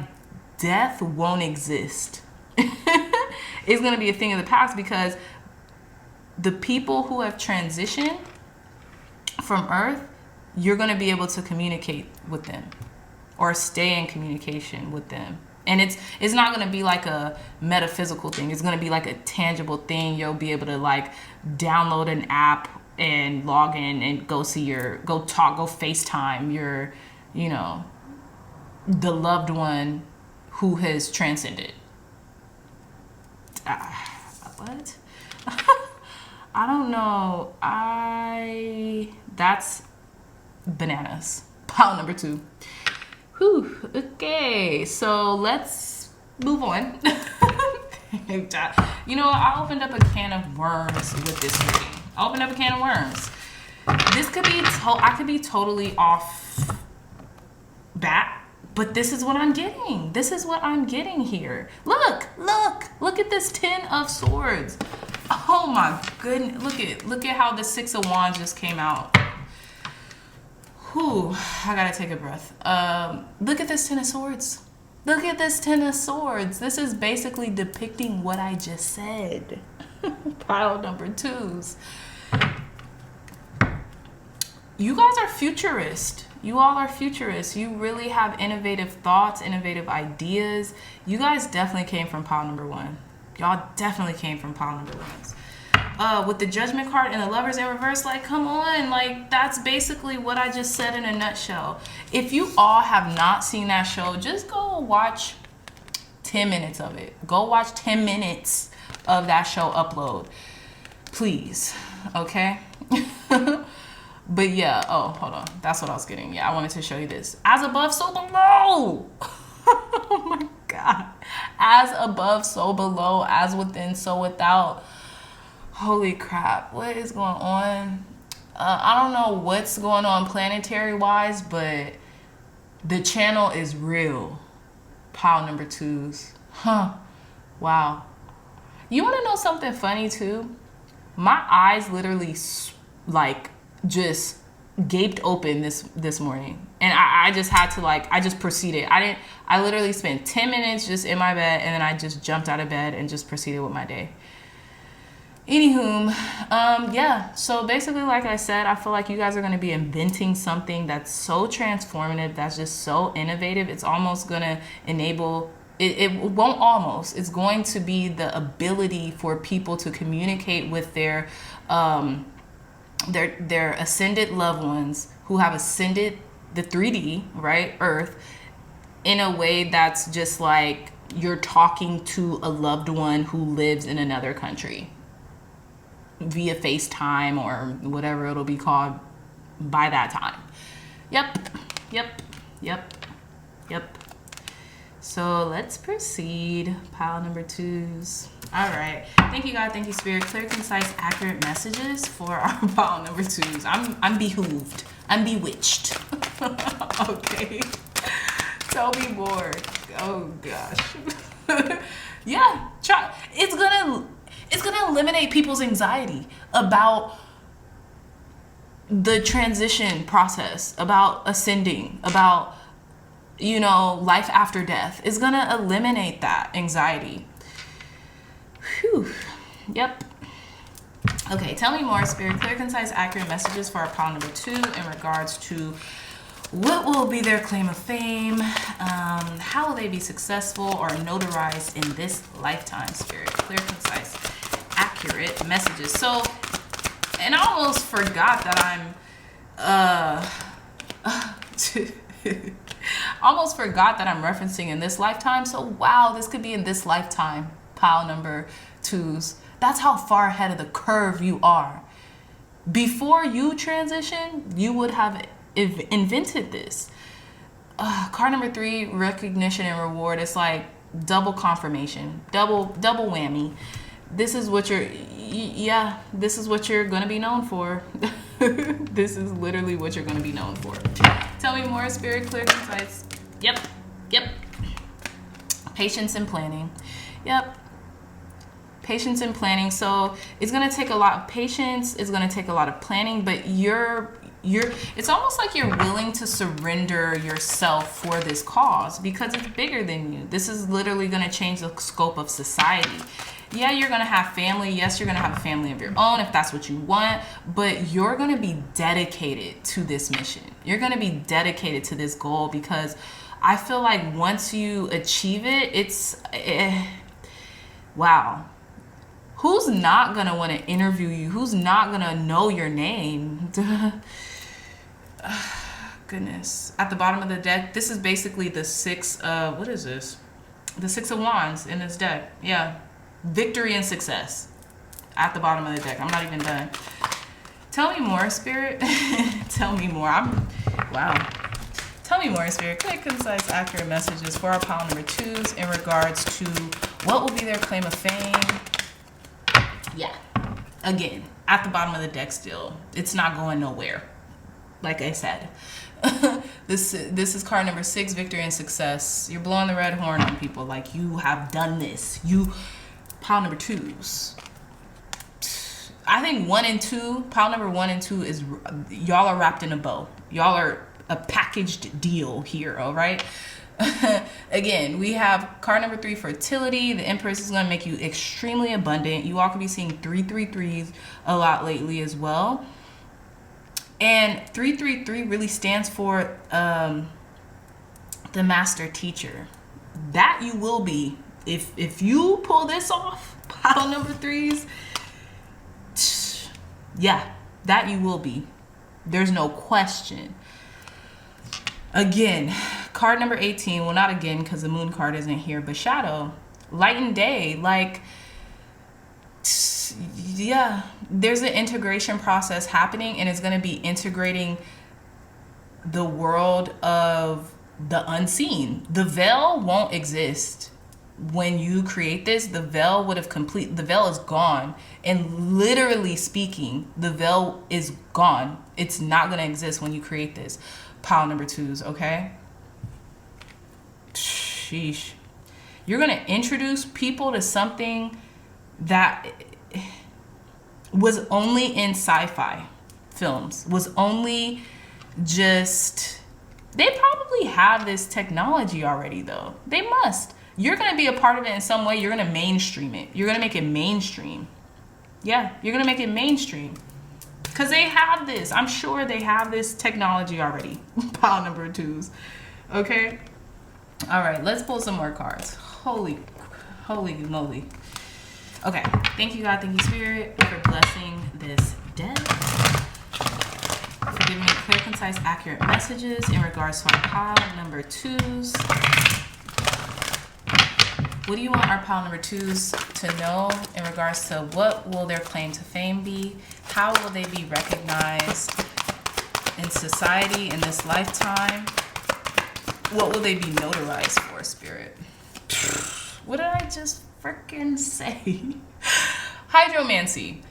death won't exist. It's gonna be a thing of the past, because the people who have transitioned from Earth, you're going to be able to communicate with them or stay in communication with them. And it's not going to be like a metaphysical thing. It's going to be like a tangible thing. You'll be able to like download an app and log in and go FaceTime your, you know, the loved one who has transcended. What? I don't know. That's bananas. Pile number 2. Whew. Okay, so let's move on. You know, I opened up a can of worms with this reading. This could be, I could be totally off bat, but this is what I'm getting. This is what I'm getting here. Look at this 10 of Swords. Oh my goodness. Look at how the 6 of Wands just came out. Whew, I gotta take a breath. Look at this 10 of Swords. Look at this 10 of Swords. This is basically depicting what I just said. Pile number 2s. You guys are futurist. You all are futurists. You really have innovative thoughts, innovative ideas. You guys definitely came from pile number 1. Y'all definitely came from pile number 1s. With the Judgment card and the Lovers in reverse, like, come on. Like, that's basically what I just said in a nutshell. If you all have not seen that show, just go watch 10 minutes of it. Go watch 10 minutes of that show Upload. Please. Okay? But yeah, oh, hold on. That's what I was getting. Yeah, I wanted to show you this. As above, so below. Oh my God. As above, so below. As within, so without. Holy crap. What is going on? I don't know what's going on planetary-wise, but the channel is real. Pile number 2s. Huh. Wow. You want to know something funny, too? My eyes literally, like, just gaped open this morning, and I just had to, like, I just proceeded. I literally spent 10 minutes just in my bed, and then I just jumped out of bed and just proceeded with my day. Anywho, yeah, so basically, like I said, I feel like you guys are going to be inventing something that's so transformative, that's just so innovative. It's almost going to enable, it won't almost, it's going to be the ability for people to communicate with their ascended loved ones who have ascended the 3D, right, Earth, in a way that's just like you're talking to a loved one who lives in another country via FaceTime or whatever it'll be called by that time. Yep. So let's proceed. Pile number 2s. All right. Thank you, God. Thank you, Spirit. Clear, concise, accurate messages for our pile number 2s. I'm behooved. I'm bewitched. Okay. Tell me more. Oh gosh. Yeah. Try. It's gonna eliminate people's anxiety about the transition process, about ascending, about, you know, life after death. It's gonna eliminate that anxiety. Whew. Yep. Okay, tell me more, Spirit. Clear, concise, accurate messages for our pile number 2 in regards to what will be their claim of fame, how will they be successful or notarized in this lifetime, Spirit. Clear, concise, accurate messages. So, and I almost forgot that almost forgot that I'm referencing in this lifetime. So wow, this could be in this lifetime, pile number 2s. That's how far ahead of the curve you are. Before you transition, you would have invented this. Card number 3, recognition and reward. It's like double confirmation, double whammy. This is what this is what you're gonna be known for. This is literally what you're gonna be known for. Tell me more, Spirit. Clear, concise. Yep. Patience and planning. Yep. Patience and planning. So it's gonna take a lot of patience. It's gonna take a lot of planning, but it's almost like you're willing to surrender yourself for this cause because it's bigger than you. This is literally going to change the scope of society. Yeah, you're going to have family. Yes, you're going to have a family of your own if that's what you want, but you're going to be dedicated to this mission. You're going to be dedicated to this goal because I feel like once you achieve it, wow. Who's not going to want to interview you? Who's not going to know your name? Goodness. At the bottom of the deck, this is basically the 6 of, what is this? The 6 of Wands in this deck. Yeah. Victory and success. At the bottom of the deck. I'm not even done. Tell me more, Spirit. Tell me more. Wow. Tell me more, Spirit. Clear, concise, accurate messages for our pile number 2s in regards to what will be their claim of fame. Yeah. Again, at the bottom of the deck still. It's not going nowhere. Like I said. This is card number 6, victory and success. You're blowing the red horn on people like you have done this. Pile number 2s. I think 1 and 2, pile number 1 and 2 is, y'all are wrapped in a bow. Y'all are a packaged deal here, all right? Again, we have card number 3, fertility. The Empress is going to make you extremely abundant. You all could be seeing 333s a lot lately as well. And 333 really stands for the master teacher. That you will be. If you pull this off, pile number 3s, yeah, that you will be. There's no question. Again, card number 18, well, not again because the moon card isn't here, but shadow, light and day, like, yeah, there's an integration process happening, and it's going to be integrating the world of the unseen. The veil won't exist when you create this. The veil the veil is gone, and literally speaking, the veil is gone. It's not going to exist when you create this. Pile number 2s, okay? Sheesh. You're going to introduce people to something that was only in sci-fi films, was only just, they probably have this technology already though. They must. You're going to be a part of it in some way. You're going to mainstream it. You're going to make it mainstream. Yeah, you're going to make it mainstream. Because they have this. I'm sure they have this technology already. Pile number 2s. Okay? All right, let's pull some more cards. Holy moly. Okay, thank you, God. Thank you, Spirit, for blessing this deck. For giving me clear, concise, accurate messages in regards to our pile number 2s. What do you want our pile number 2s to know in regards to what will their claim to fame be? How will they be recognized in society in this lifetime? What will they be notarized for, Spirit? What did I just freaking say? Hydromancy.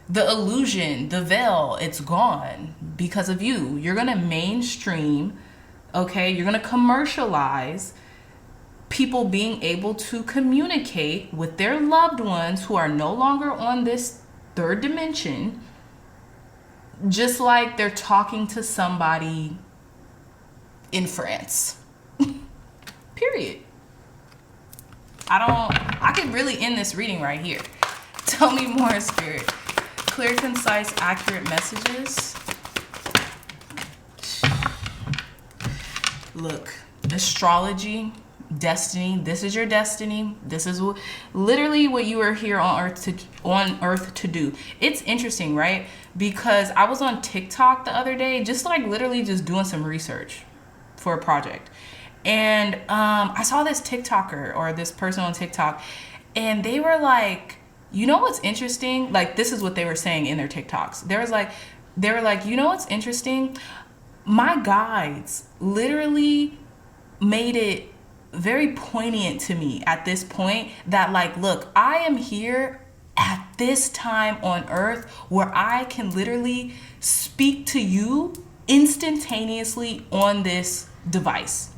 The illusion, the veil, it's gone because of you. You're going to mainstream, okay? You're going to commercialize people being able to communicate with their loved ones who are no longer on this third dimension, just like they're talking to somebody in France. Period. I could really end this reading right here. Tell me more, Spirit. Clear, concise, accurate messages. Look, astrology, destiny. This is your destiny. This is literally what you are here on earth to do. It's interesting, right? Because I was on TikTok the other day, just like literally just doing some research for a project. And I saw this TikToker or this person on TikTok, and they were like, you know what's interesting? Like, this is what they were saying in their TikToks. They were like, you know what's interesting? My guides literally made it very poignant to me at this point that, like, look, I am here at this time on earth where I can literally speak to you instantaneously on this device.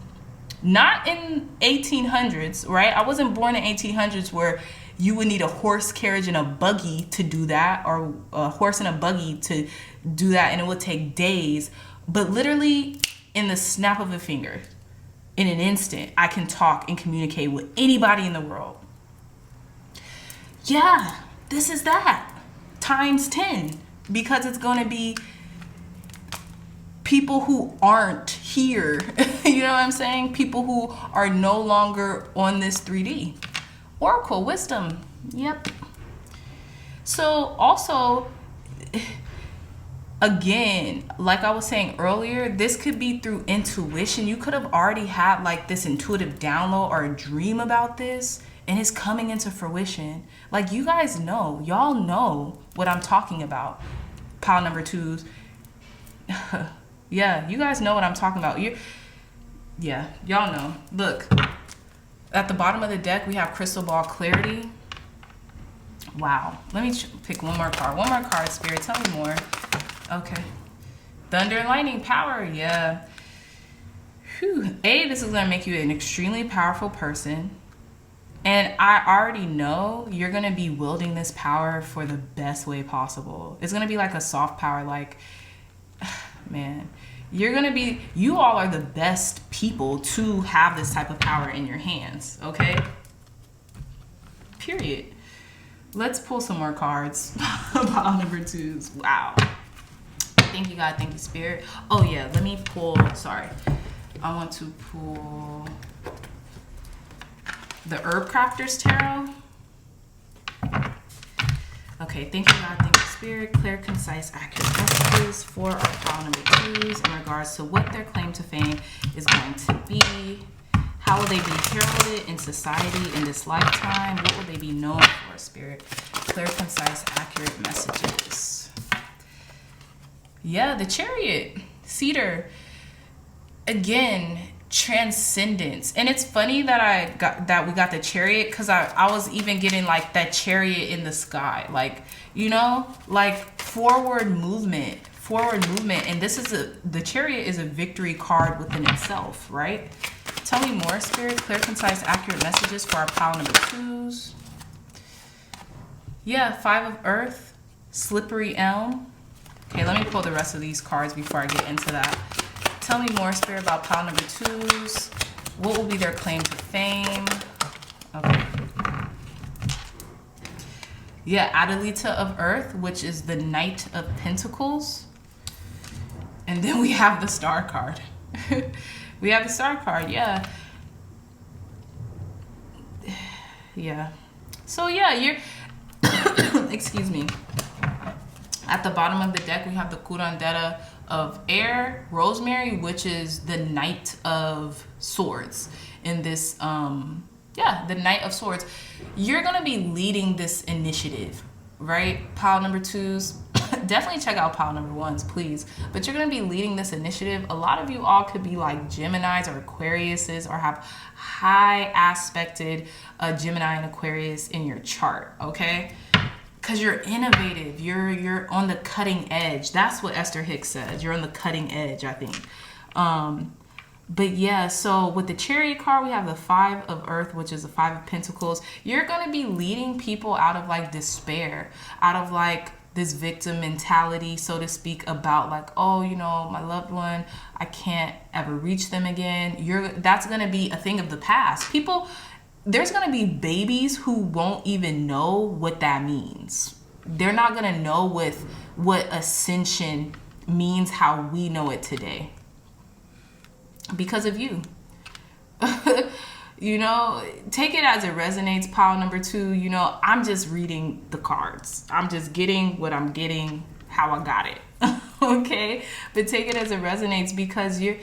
Not in 1800s, right? I wasn't born in 1800s where you would need a horse carriage and a buggy to do that, or a horse and a buggy to do that, and it would take days. But literally in the snap of a finger, in an instant, I can talk and communicate with anybody in the world. Yeah, this is that times 10, because it's going to be people who aren't here. You know what I'm saying? People who are no longer on this 3D. Oracle wisdom. Yep. So also, again, like I was saying earlier, this could be through intuition. You could have already had like this intuitive download or a dream about this, and it's coming into fruition. Like, you guys know, y'all know what I'm talking about. Pile number 2s. Yeah, you guys know what I'm talking about. Yeah, y'all know. Look, at the bottom of the deck, we have crystal ball clarity. Wow. Let me pick one more card. One more card, Spirit. Tell me more. Okay. Thunder and lightning power. Yeah. Whew. This is going to make you an extremely powerful person. And I already know you're going to be wielding this power for the best way possible. It's going to be like a soft power, like, man, you all are the best people to have this type of power in your hands, okay? Period. Let's pull some more cards. Pile number 2s. Wow. Thank you, God. Thank you, Spirit. Oh, yeah. Let me pull. Sorry. I want to pull the Herb Crafter's Tarot. Okay. Thank you, God. Thank you, Spirit. Clear, concise, accurate messages for our pile number 2s in regards to what their claim to fame is going to be. How will they be heralded in society in this lifetime? What will they be known for, Spirit? Clear, concise, accurate messages. Yeah, the Chariot. Cedar. Again, transcendence. And it's funny that we got the Chariot, because I was even getting like that chariot in the sky. Like, you know, like forward movement. And this is the Chariot is a victory card within itself, right? Tell me more, Spirit. Clear, concise, accurate messages for our pile number 2s. Yeah, 5 of Earth, Slippery Elm. Okay, let me pull the rest of these cards before I get into that. Tell me more, Spirit, about pile number 2s. What will be their claim to fame? Okay. Yeah, Adelita of Earth, which is the Knight of Pentacles. And then we have the Star card. We have the Star card, yeah. Yeah. So yeah, you're excuse me. At the bottom of the deck, we have the curandera of air, Rosemary, which is the Knight of Swords. In this, the Knight of Swords. You're going to be leading this initiative, right? Pile number 2s. Definitely check out pile number 1s, please. But you're going to be leading this initiative. A lot of you all could be like Geminis or Aquariuses, or have high aspected Gemini and Aquarius in your chart, okay? Because you're innovative, you're on the cutting edge. That's what Esther Hicks says. You're on the cutting edge, I think. But yeah, so with the Chariot card, we have the 5 of Earth, which is the 5 of Pentacles. You're going to be leading people out of like despair, out of like this victim mentality, so to speak, about like, oh, you know, my loved one, I can't ever reach them again. That's going to be a thing of the past. There's going to be babies who won't even know what that means. They're not going to know what ascension means how we know it today. Because of you. You know, take it as it resonates, pile number 2. You know, I'm just reading the cards. I'm just getting what I'm getting, how I got it. Okay? But take it as it resonates, because you're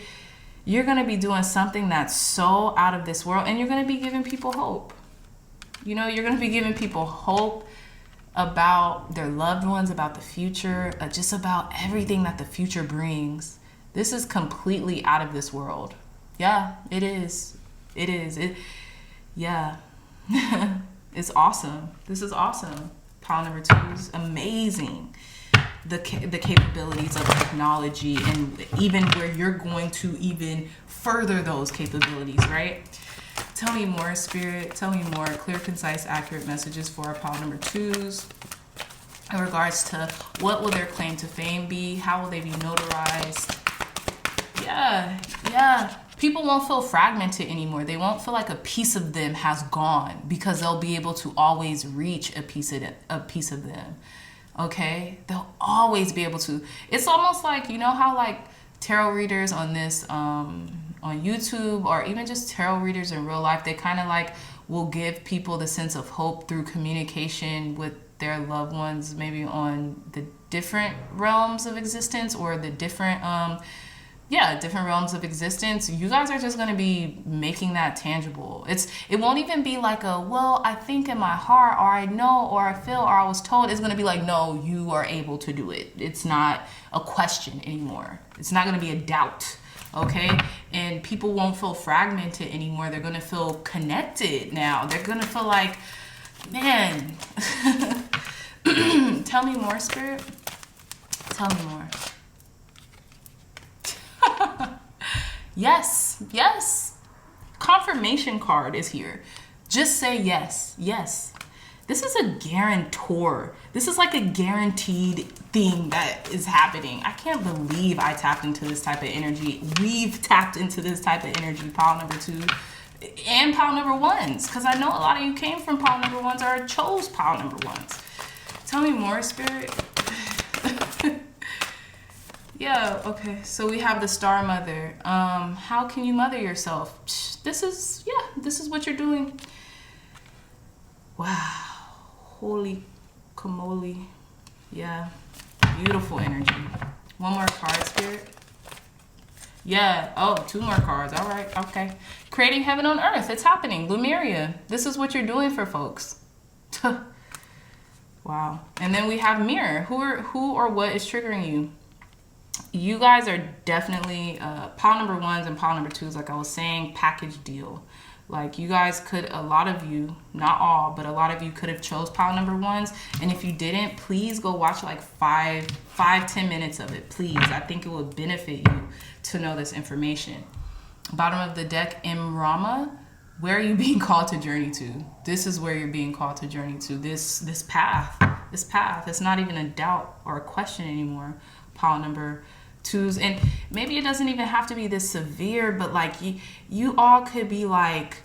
going to be doing something that's so out of this world, and you're going to be giving people hope. You know, you're going to be giving people hope about their loved ones, about the future, just about everything that the future brings. This is completely out of this world. Yeah, it is. It is. Yeah. It's awesome. This is awesome. Pile number 2 is amazing. The capabilities of technology, and even where you're going to even further those capabilities, right? Tell me more, Spirit. Tell me more. Clear, concise, accurate messages for our pile number 2s in regards to what will their claim to fame be? How will they be notarized? Yeah. People won't feel fragmented anymore. They won't feel like a piece of them has gone, because they'll be able to always reach a piece of them. Okay? They'll always be able to. It's almost like, you know how like tarot readers on this on YouTube, or even just tarot readers in real life, they kind of like will give people the sense of hope through communication with their loved ones, maybe on the different realms of existence, or the different different realms of existence. You guys are just going to be making that tangible. It won't even be like I think in my heart, or I know, or I feel, or I was told. It's going to be like, no, you are able to do it. It's not a question anymore. It's not going to be a doubt. Okay? And people won't feel fragmented anymore. They're going to feel connected now. They're going to feel like, man, tell me more, Spirit. Tell me more. Yes. Confirmation card is here. Just say yes. This is a guarantor. This is like a guaranteed thing that is happening. I can't believe I tapped into this type of energy. We've tapped into this type of energy, pile number 2 and pile number 1s, because I know a lot of you came from pile number 1s or chose pile number 1s. Tell me more, Spirit. Yeah, okay. So we have the Star Mother. How can you mother yourself? This is what you're doing. Wow. Holy camoli. Yeah. Beautiful energy. One more card, Spirit. Yeah. Oh, 2 more cards. All right. Okay. Creating heaven on earth. It's happening. Lumeria. This is what you're doing for folks. Wow. And then we have Mirror. Who or what is triggering you? You guys are definitely pile number 1s and pile number 2s, like I was saying, package deal. Like you guys could, a lot of you, not all, but a lot of you could have chose pile number 1s. And if you didn't, please go watch like 5-10 minutes of it, please. I think it would benefit you to know this information. Bottom of the deck, Imrama. Where are you being called to journey to? This is where you're being called to journey to. This path. It's not even a doubt or a question anymore. Pile number 2s, and maybe it doesn't even have to be this severe, but like you all could be like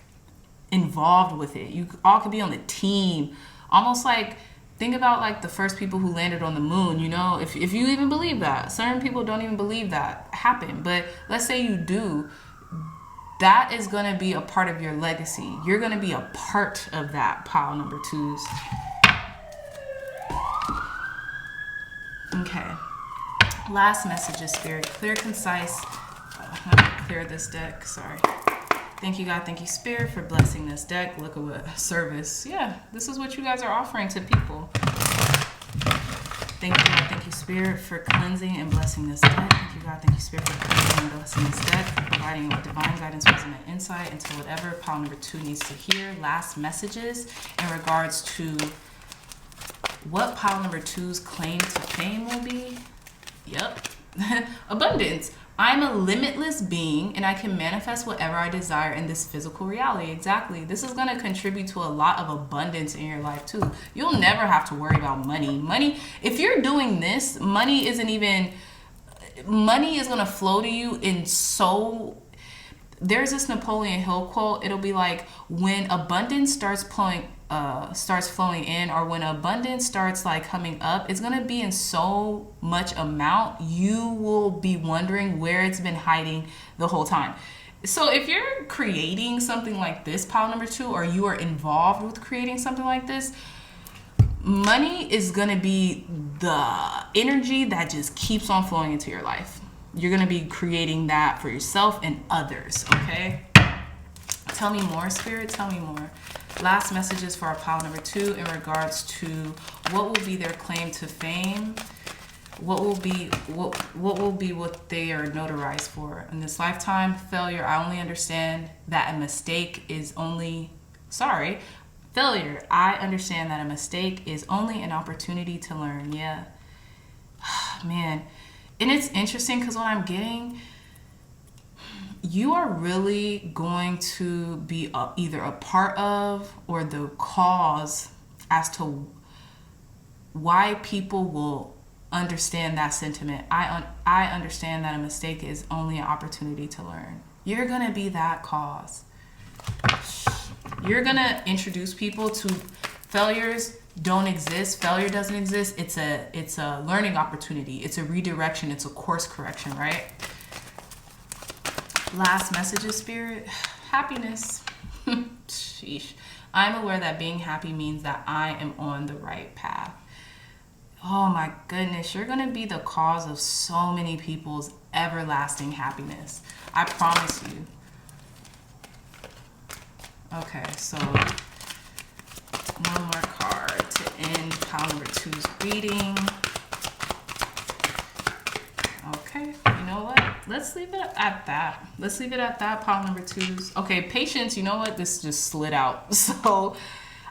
involved with it. You all could be on the team, almost like Think about like the first people who landed on the moon, you know, if you even believe that. Certain people don't even believe that happened, but let's say you do. That is going to be a part of your legacy. You're going to be a part of that, pile number 2s. Okay. Last message is Spirit. Clear, concise. I'm going to clear this deck. Sorry. Thank you, God. Thank you, Spirit, for blessing this deck. Look at what service. Yeah, this is what you guys are offering to people. Thank you, God. Thank you, Spirit, for cleansing and blessing this deck. Thank you, God. Thank you, Spirit, for cleansing and blessing this deck, for providing divine guidance, wisdom, and insight into whatever pile number 2 needs to hear. Last messages in regards to what pile number 2's claim to fame will be. Yep. Abundance. I'm a limitless being and I can manifest whatever I desire in this physical reality. Exactly. This is going to contribute to a lot of abundance in your life too. You'll never have to worry about money. Money, if you're doing this, money is going to flow to you in so... There's this Napoleon Hill quote. It'll be like, when abundance starts flowing in, or when abundance starts like coming up, it's going to be in so much amount, you will be wondering where it's been hiding the whole time. So if you're creating something like this, pile number 2, or you are involved with creating something like this, money is going to be the energy that just keeps on flowing into your life. You're going to be creating that for yourself and others, okay? Tell me more, Spirit. Tell me more. Last messages for our pile number 2 in regards to what will be their claim to fame. What will be what they are notarized for in this lifetime. Failure. I only understand that a mistake is only... Sorry. Failure. I understand that a mistake is only an opportunity to learn. Yeah. Man. And it's interesting because what I'm getting, you are really going to be either a part of or the cause as to why people will understand that sentiment. I understand that a mistake is only an opportunity to learn. You're going to be that cause. You're going to introduce people to failures. Don't exist. Failure doesn't exist. It's a learning opportunity. It's a redirection. It's a course correction, right? Last messages, Spirit. Happiness. Sheesh. I'm aware that being happy means that I am on the right path. Oh my goodness. You're going to be the cause of so many people's everlasting happiness. I promise you. Okay, so one more card to end pile number 2's reading. Okay, you know what? Let's leave it at that. Let's leave it at that, pile number 2's. Okay, patience, you know what? This just slid out. So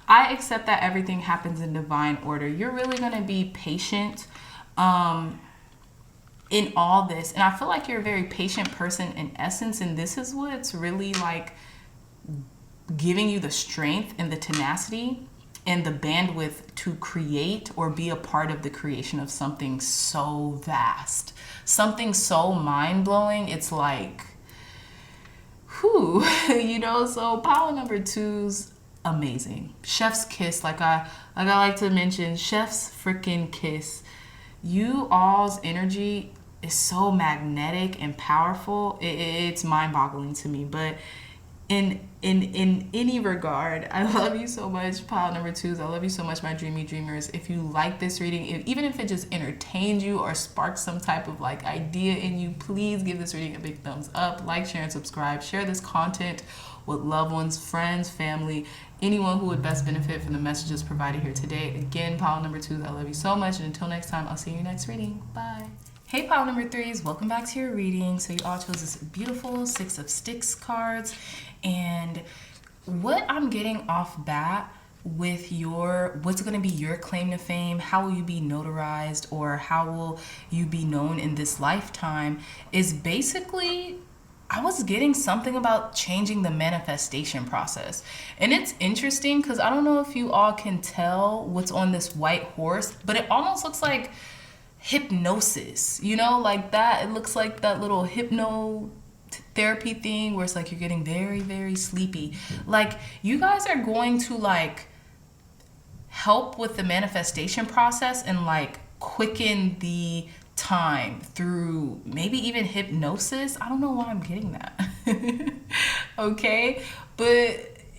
I accept that everything happens in divine order. You're really going to be patient in all this. And I feel like you're a very patient person in essence. And this is what's really like giving you the strength and the tenacity and the bandwidth to create or be a part of the creation of something so vast, something so mind-blowing. It's like, whew, you know. So pile number 2's amazing. Chef's kiss, like I like to mention, chef's freaking kiss. You all's energy is so magnetic and powerful. It's mind-boggling to me, but in any regard, I love you so much, pile number 2's. I love you so much, my dreamy dreamers. If you like this reading, even if it just entertained you or sparks some type of like idea in you, please give this reading a big thumbs up, like, share, and subscribe. Share this content with loved ones, friends, family, anyone who would best benefit from the messages provided here today. Again, pile number 2's, I love you so much, and until next time, I'll see you next reading. Bye. Hey pile number 3's, welcome back to your reading. So you all chose this beautiful 6 of Sticks cards, and what I'm getting off bat with what's going to be your claim to fame, how will you be notarized, or how will you be known in this lifetime, is basically, I was getting something about changing the manifestation process. And it's interesting because I don't know if you all can tell what's on this white horse, but it almost looks like hypnosis, you know, like that. It looks like that little therapy thing where it's like you're getting very, very sleepy. Like you guys are going to like help with the manifestation process and like quicken the time through maybe even hypnosis. I don't know why I'm getting that. Okay, but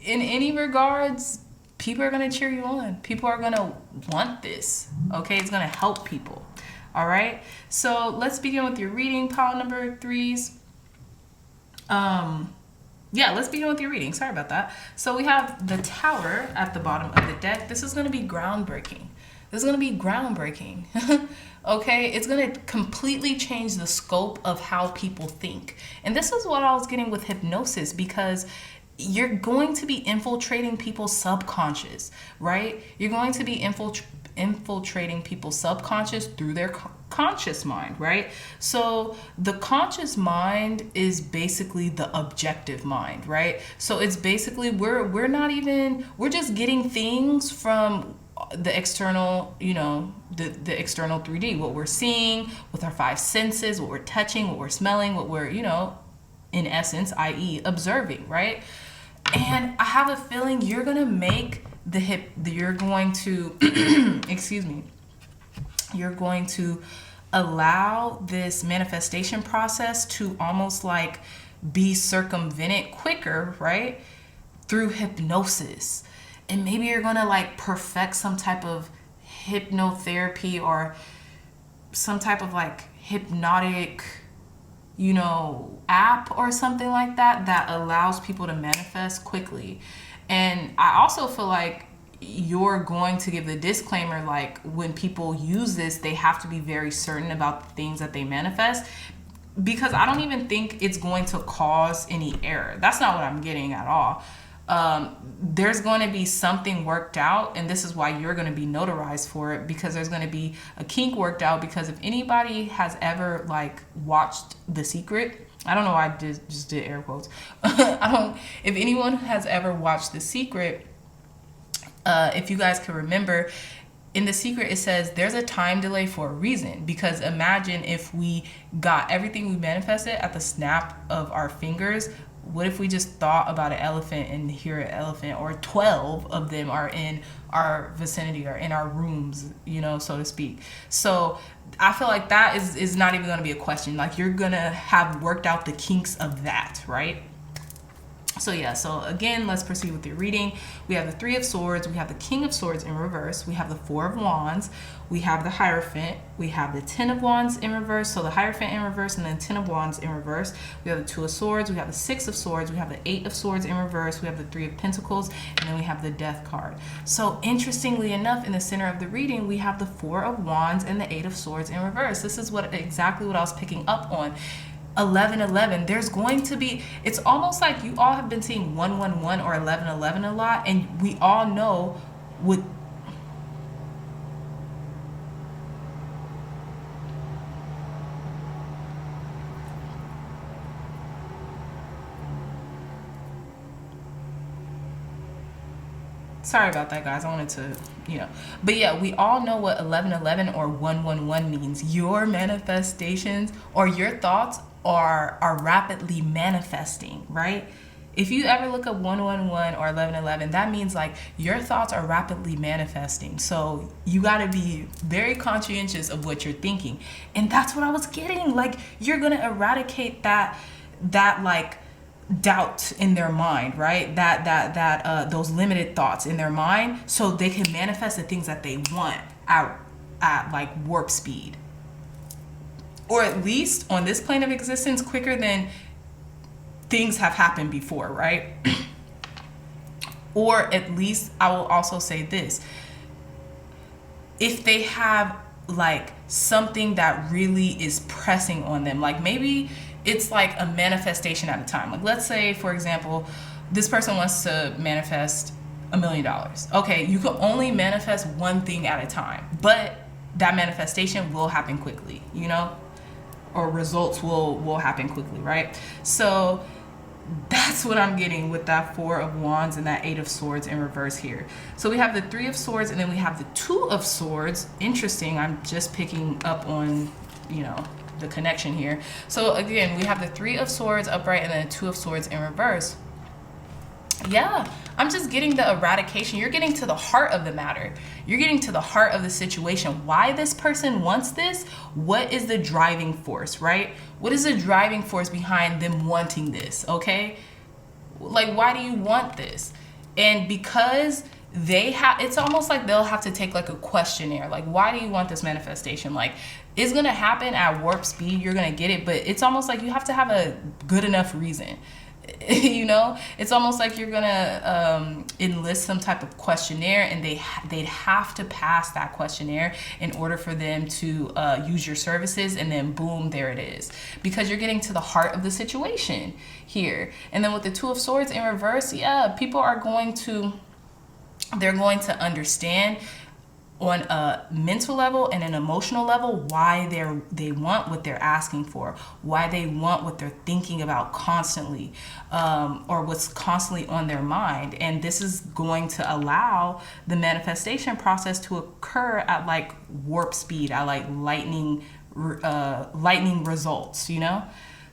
in any regards, people are going to cheer you on. People are going to want this. Okay, it's going to help people. All right, so let's begin with your reading, pile number 3s. Yeah, let's begin with your reading. Sorry about that. So we have the Tower at the bottom of the deck. This is going to be groundbreaking. This is going to be groundbreaking. Okay, it's going to completely change the scope of how people think. And this is what I was getting with hypnosis, because you're going to be infiltrating people's subconscious, right? You're going to be infiltrating people's subconscious through their conscious mind, right? So the conscious mind is basically the objective mind, right? So it's basically we're just getting things from the external, the external 3D, what we're seeing with our 5 senses, what we're touching, what we're smelling, what we're, in essence, i.e. observing, right? And I have a feeling you're going to make you're going to, excuse me, you're going to allow this manifestation process to almost like be circumvented quicker, right? Through hypnosis. And maybe you're going to like perfect some type of hypnotherapy or some type of like hypnotic, app or something like that allows people to manifest quickly. And I also feel like you're going to give the disclaimer, like when people use this, they have to be very certain about the things that they manifest, because I don't even think it's going to cause any error. That's not what I'm getting at all. There's going to be something worked out, and this is why you're going to be notarized for it, because there's going to be a kink worked out. Because if anybody has ever like watched The Secret, I don't know why I just did air quotes. If anyone has ever watched The Secret, if you guys can remember, in The Secret it says there's a time delay for a reason. Because imagine if we got everything we manifested at the snap of our fingers. What if we just thought about an elephant and hear an elephant, or 12 of them are in our vicinity or in our rooms, so to speak. So I feel like that is not even going to be a question. Like, you're going to have worked out the kinks of that, right? So yeah, so again, let's proceed with your reading. We have the 3 of Swords, we have the King of Swords in reverse, we have the 4 of Wands, we have the Hierophant, we have the 10 of Wands in reverse, so the Hierophant in reverse and then 10 of Wands in reverse. We have the 2 of Swords, we have the 6 of Swords, we have the 8 of Swords in reverse, we have the 3 of Pentacles, and then we have the Death card. So interestingly enough, in the center of the reading, we have the 4 of Wands and the 8 of Swords in reverse. This is exactly what I was picking up on. 1111, there's going to be, it's almost like you all have been seeing 111 or 1111 a lot, and we all know with sorry about that, guys. I wanted to, but yeah, we all know what 1111 or 111 means. Your manifestations or your thoughts are rapidly manifesting, right? If you ever look up 111 or 1111, that means like your thoughts are rapidly manifesting. So you got to be very conscientious of what you're thinking. And that's what I was getting. Like, you're going to eradicate that like doubt in their mind, right? That those limited thoughts in their mind, so they can manifest the things that they want at like warp speed. Or at least on this plane of existence, quicker than things have happened before, right? Or at least I will also say this. If they have like something that really is pressing on them, like maybe it's like a manifestation at a time. Like, let's say, for example, this person wants to manifest $1 million. Okay, you can only manifest one thing at a time, but that manifestation will happen quickly, or results will happen quickly, right? So that's what I'm getting with that 4 of Wands and that 8 of Swords in reverse here. So we have the 3 of Swords and then we have the 2 of Swords. Interesting. I'm just picking up on, the connection here. So again, we have the 3 of Swords upright and then 2 of Swords in reverse. Yeah, I'm just getting the eradication. You're getting to the heart of the matter. You're getting to the heart of the situation. Why this person wants this? What is the driving force, right? What is the driving force behind them wanting this, okay? Like, why do you want this? And because they have, it's almost like they'll have to take like a questionnaire. Like, why do you want this manifestation? Like, it's going to happen at warp speed. You're going to get it. But it's almost like you have to have a good enough reason. You know, it's almost like you're gonna enlist some type of questionnaire, and they'd have to pass that questionnaire in order for them to use your services, and then boom, there it is, because you're getting to the heart of the situation here. And then with the Two of Swords in reverse, yeah, people are going to, they're going to understand on a mental level and an emotional level why they want what they're asking for, why they want what they're thinking about constantly, or what's constantly on their mind. And this is going to allow the manifestation process to occur at like warp speed, at like lightning results, you know?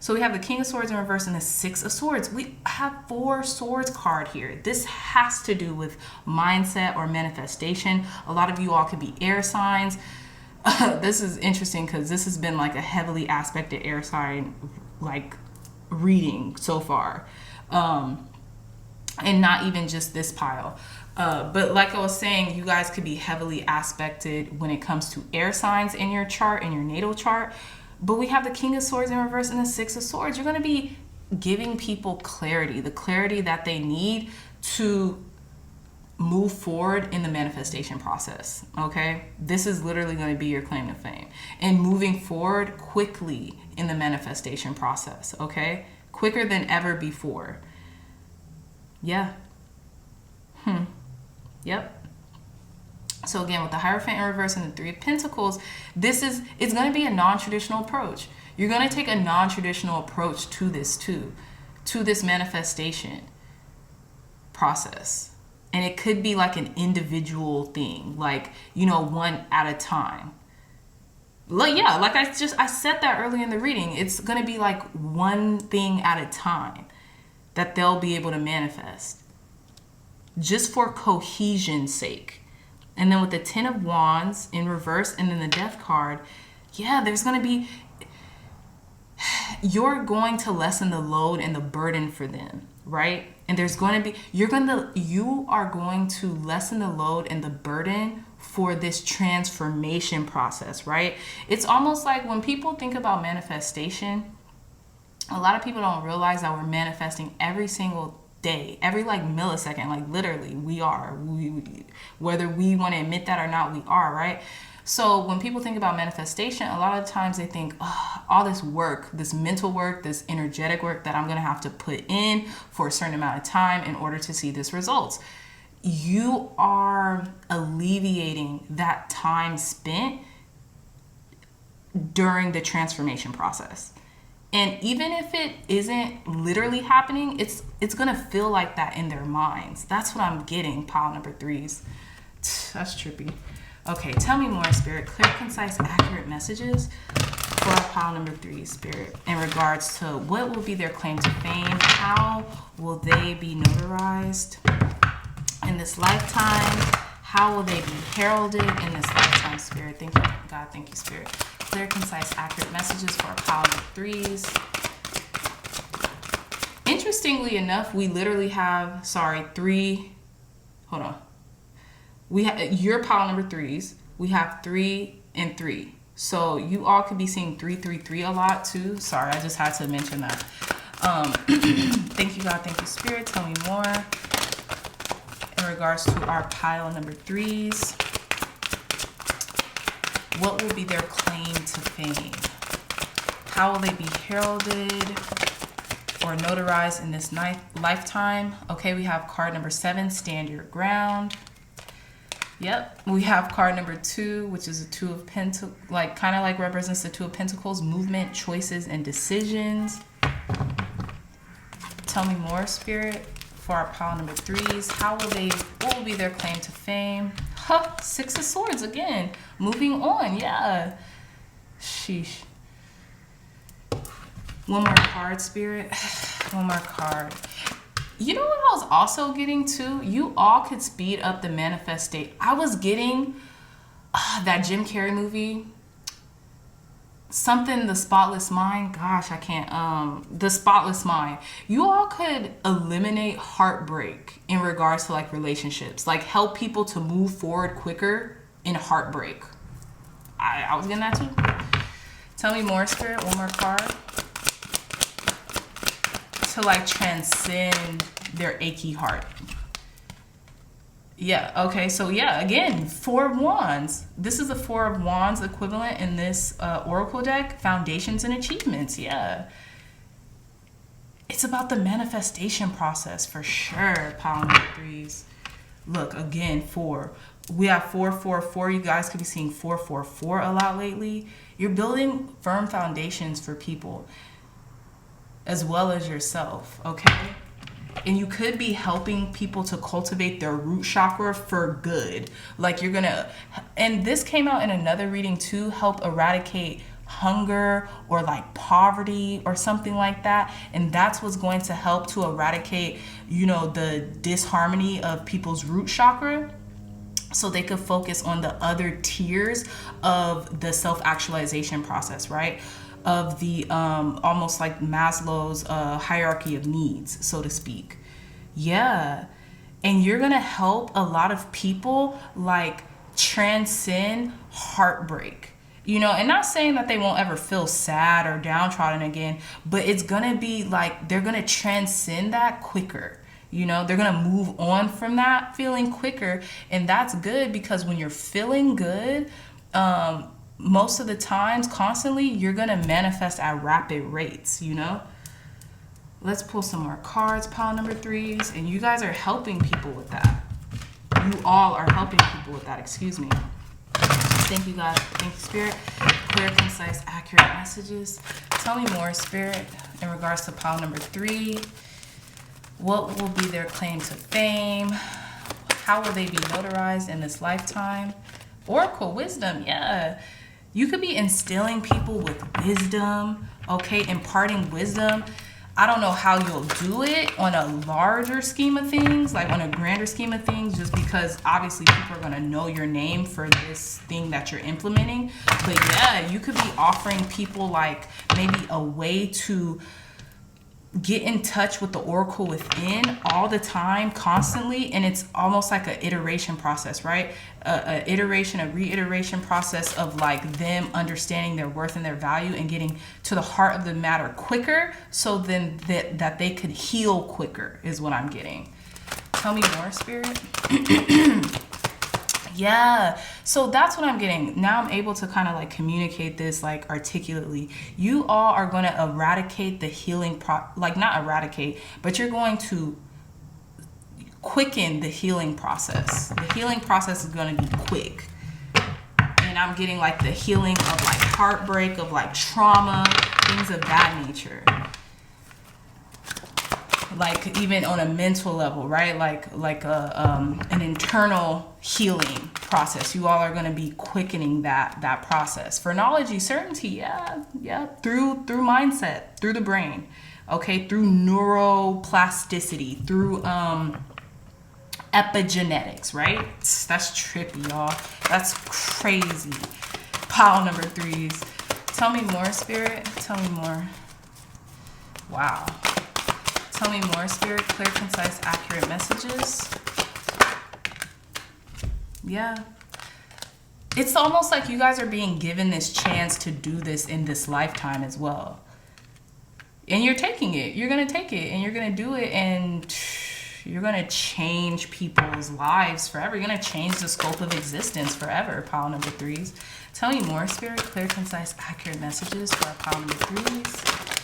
So we have the King of Swords in reverse and the Six of Swords. We have 4 Swords card here. This has to do with mindset or manifestation. A lot of you all could be air signs. This is interesting because this has been like a heavily aspected air sign like reading so far. And not even just this pile. But like I was saying, you guys could be heavily aspected when it comes to air signs in your chart, in your natal chart. But we have the King of Swords in reverse and the Six of Swords. You're going to be giving people clarity, the clarity that they need to move forward in the manifestation process, okay? This is literally going to be your claim to fame. And moving forward quickly in the manifestation process, okay? Quicker than ever before. Yeah. Yep. So again, with the Hierophant in reverse and the Three of Pentacles, it's going to be a non-traditional approach. You're going to take a non-traditional approach to this too, to this manifestation process. And it could be like an individual thing, like, you know, one at a time. Like, yeah, like I said that earlier in the reading. It's going to be like one thing at a time that they'll be able to manifest just for cohesion's sake. And then with the Ten of Wands in reverse and then the Death card, yeah, there's going to be, you're going to lessen the load and the burden for them, right? And there's going to be, you are going to lessen the load and the burden for this transformation process, right? It's almost like when people think about manifestation, a lot of people don't realize that we're manifesting every single day, every like millisecond, like literally we are, whether we want to admit that or not, we are, right? So when people think about manifestation, a lot of times they think, oh, all this work, this mental work, this energetic work that I'm going to have to put in for a certain amount of time in order to see this results. You are alleviating that time spent during the transformation process. And even if it isn't literally happening, it's going to feel like that in their minds. That's what I'm getting, pile number 3s. That's trippy. Okay, tell me more, Spirit. Clear, concise, accurate messages for our pile number 3, Spirit, in regards to what will be their claim to fame, how will they be notarized in this lifetime, how will they be heralded in this lifetime, Spirit. Thank you, God. Thank you, Spirit. Clear, concise, accurate messages for our pile number 3s. Interestingly enough, we literally have, we have your pile number 3s. We have 3 and 3. So you all could be seeing 333 a lot too. Sorry, I just had to mention that. Thank you, God. Thank you, Spirit. Tell me more in regards to our pile number 3s. What will be their claim to fame? How will they be heralded or notarized in this lifetime? Okay, we have card number 7, stand your ground. Yep, we have card number 2, which is a Two of Pentacles, like kind of like represents the Two of Pentacles, movement, choices, and decisions. Tell me more, Spirit, for our pile number 3s. What will be their claim to fame? Huh, 6 of Swords again. Moving on, yeah. Sheesh. One more card, Spirit. One more card. You know what I was also getting to? You all could speed up the manifestation. I was getting that Jim Carrey movie, something, The Spotless Mind. Gosh, I can't. The Spotless Mind. You all could eliminate heartbreak in regards to like relationships, like help people to move forward quicker in heartbreak. I was getting that too. Tell me more, Spirit. One more card. To like transcend their achy heart. Yeah, okay, so yeah, again, Four of Wands. This is the Four of Wands equivalent in this Oracle deck. Foundations and achievements, yeah. It's about the manifestation process for sure, pile number 3s. Look, again, 4. We have 444. You guys could be seeing 444 a lot lately. You're building firm foundations for people as well as yourself, okay? And you could be helping people to cultivate their root chakra for good. Like you're gonna, and this came out in another reading too, help eradicate hunger or like poverty or something like that. And that's what's going to help to eradicate, you know, the disharmony of people's root chakra, so they could focus on the other tiers of the self-actualization process, right? Of the almost like Maslow's hierarchy of needs, so to speak. Yeah. And you're gonna help a lot of people like transcend heartbreak, you know, and not saying that they won't ever feel sad or downtrodden again, but it's gonna be like they're gonna transcend that quicker. You know, they're going to move on from that feeling quicker. And that's good, because when you're feeling good, most of the times, constantly, you're going to manifest at rapid rates, you know? Let's pull some more cards, pile number 3s. And you guys are helping people with that. You all are helping people with that, excuse me. Thank you, guys. Thank you, Spirit. Clear, concise, accurate messages. Tell me more, Spirit, in regards to pile number 3. What will be their claim to fame? How will they be notarized in this lifetime? Oracle wisdom, yeah. You could be instilling people with wisdom, okay, imparting wisdom. I don't know how you'll do it on a larger scheme of things, like on a grander scheme of things, just because obviously people are going to know your name for this thing that you're implementing. But yeah, you could be offering people like maybe a way to get in touch with the oracle within all the time, constantly. And it's almost like an iteration process, right? A iteration, a reiteration process of like them understanding their worth and their value and getting to the heart of the matter quicker, so then that they could heal quicker is what I'm getting. Tell me more, Spirit. Yeah, so that's what I'm getting. Now I'm able to kind of like communicate this like articulately. You all are going to eradicate the healing, like not eradicate, but you're going to quicken the healing process. The healing process is going to be quick. And I'm getting like the healing of like heartbreak, of like trauma, things of that nature. Like even on a mental level, right? Like an internal healing process. You all are going to be quickening that process. For knowledge, certainty, yeah, through mindset, through the brain, okay, through neuroplasticity, through epigenetics, right? That's trippy, y'all. That's crazy. Pile number 3s. Tell me more, Spirit. Tell me more. Wow. Tell me more, Spirit. Clear, concise, accurate messages. Yeah. It's almost like you guys are being given this chance to do this in this lifetime as well. And you're taking it. You're going to take it and you're going to do it, and you're going to change people's lives forever. You're going to change the scope of existence forever, pile number 3s. Tell me more, Spirit. Clear, concise, accurate messages for our pile number 3s.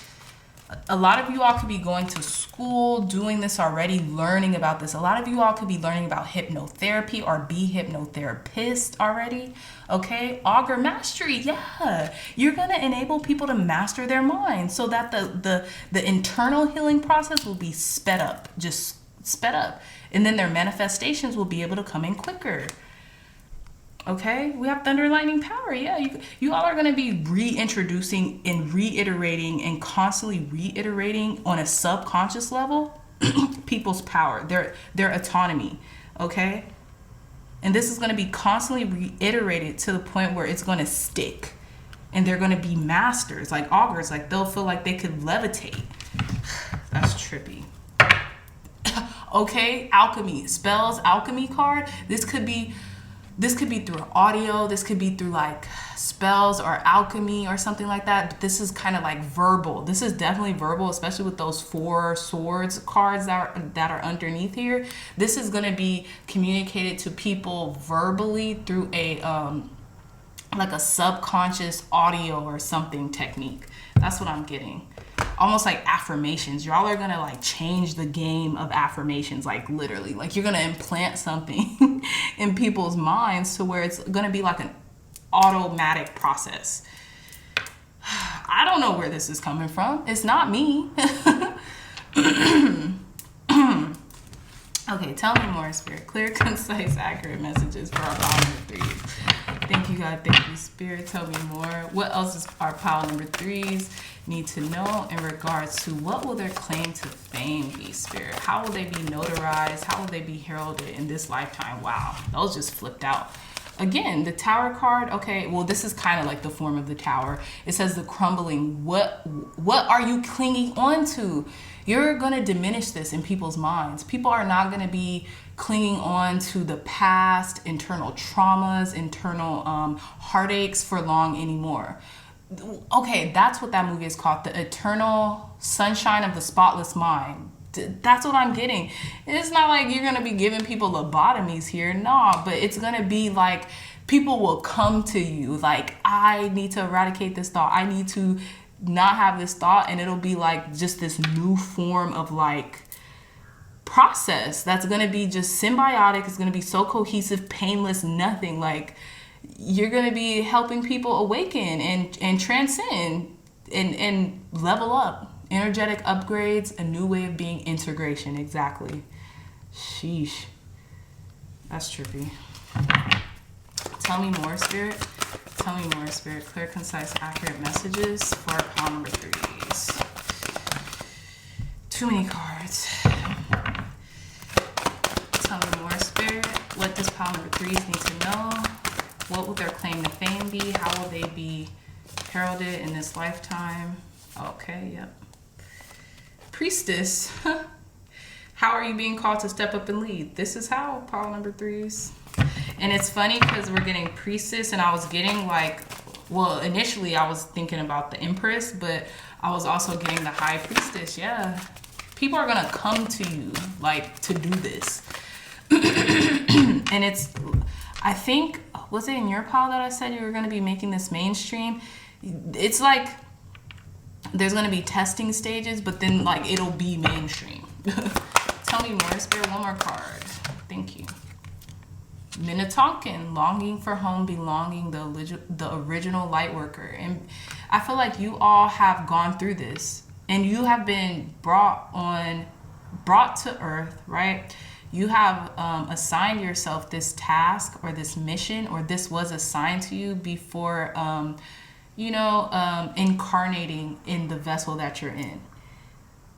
A lot of you all could be going to school, doing this already, learning about this. A lot of you all could be learning about hypnotherapy or be hypnotherapist already. Okay, augur mastery, yeah. You're gonna enable people to master their mind so that the internal healing process will be sped up, just sped up, and then their manifestations will be able to come in quicker. Okay, we have thunder and lightning power. Yeah, you all are going to be reintroducing and reiterating and constantly reiterating on a subconscious level. people's power, their autonomy, okay? And this is going to be constantly reiterated to the point where it's going to stick. And they're going to be masters, like augurs. Like, they'll feel like they could levitate. That's trippy. Okay, alchemy. Spells, alchemy card. This could be through audio. This could be through, like, spells or alchemy or something like that. But this is kind of like verbal. This is definitely verbal, especially with those 4 swords cards that are underneath here. This is going to be communicated to people verbally through a like a subconscious audio or something technique. That's what I'm getting. Almost like affirmations. Y'all are gonna like change the game of affirmations, like literally. Like, you're gonna implant something in people's minds to where it's gonna be like an automatic process. I don't know where this is coming from. It's not me. Okay, tell me more, Spirit. Clear, concise, accurate messages for our pile number 3s. Thank you, God. Thank you, Spirit. Tell me more. What else is our pile number 3s need to know in regards to what will their claim to fame be, Spirit? How will they be notarized? How will they be heralded in this lifetime? Wow, those just flipped out. Again, the Tower card, okay, well, this is kind of like the form of the Tower. It says the crumbling. What are you clinging on to? You're going to diminish this in people's minds. People are not going to be clinging on to the past, internal traumas, internal heartaches for long anymore. Okay, that's what that movie is called, The Eternal Sunshine of the Spotless Mind. That's what I'm getting. It's not like you're going to be giving people lobotomies here. No, but it's going to be like people will come to you like, I need to eradicate this thought. I need to not have this thought. And it'll be like just this new form of like process that's going to be just symbiotic. It's going to be so cohesive, painless, nothing. Like, you're going to be helping people awaken and transcend and level up. Energetic upgrades, a new way of being, integration. Exactly. Sheesh. That's trippy. Tell me more, Spirit. Tell me more, Spirit. Clear, concise, accurate messages for our pile number 3s. Too many cards. Tell me more, Spirit. What does pile number 3s need to know? What will their claim to fame be? How will they be heralded in this lifetime? Okay, yep. Priestess. How are you being called to step up and lead? This is how, pile number 3s. And it's funny because we're getting priestess, and I was getting like, well, initially I was thinking about the empress, but I was also getting the high priestess. Yeah, people are gonna come to you like to do this. And it's, I think, was it in your pile that I said you were gonna be making this mainstream? It's like there's gonna be testing stages, but then like it'll be mainstream. Tell me more, Spirit. One more card. Thank you. Minnetonkan, longing for home, belonging, the original light worker. And I feel like you all have gone through this, and you have been brought to earth, right? You have assigned yourself this task or this mission, or this was assigned to you before incarnating in the vessel that you're in.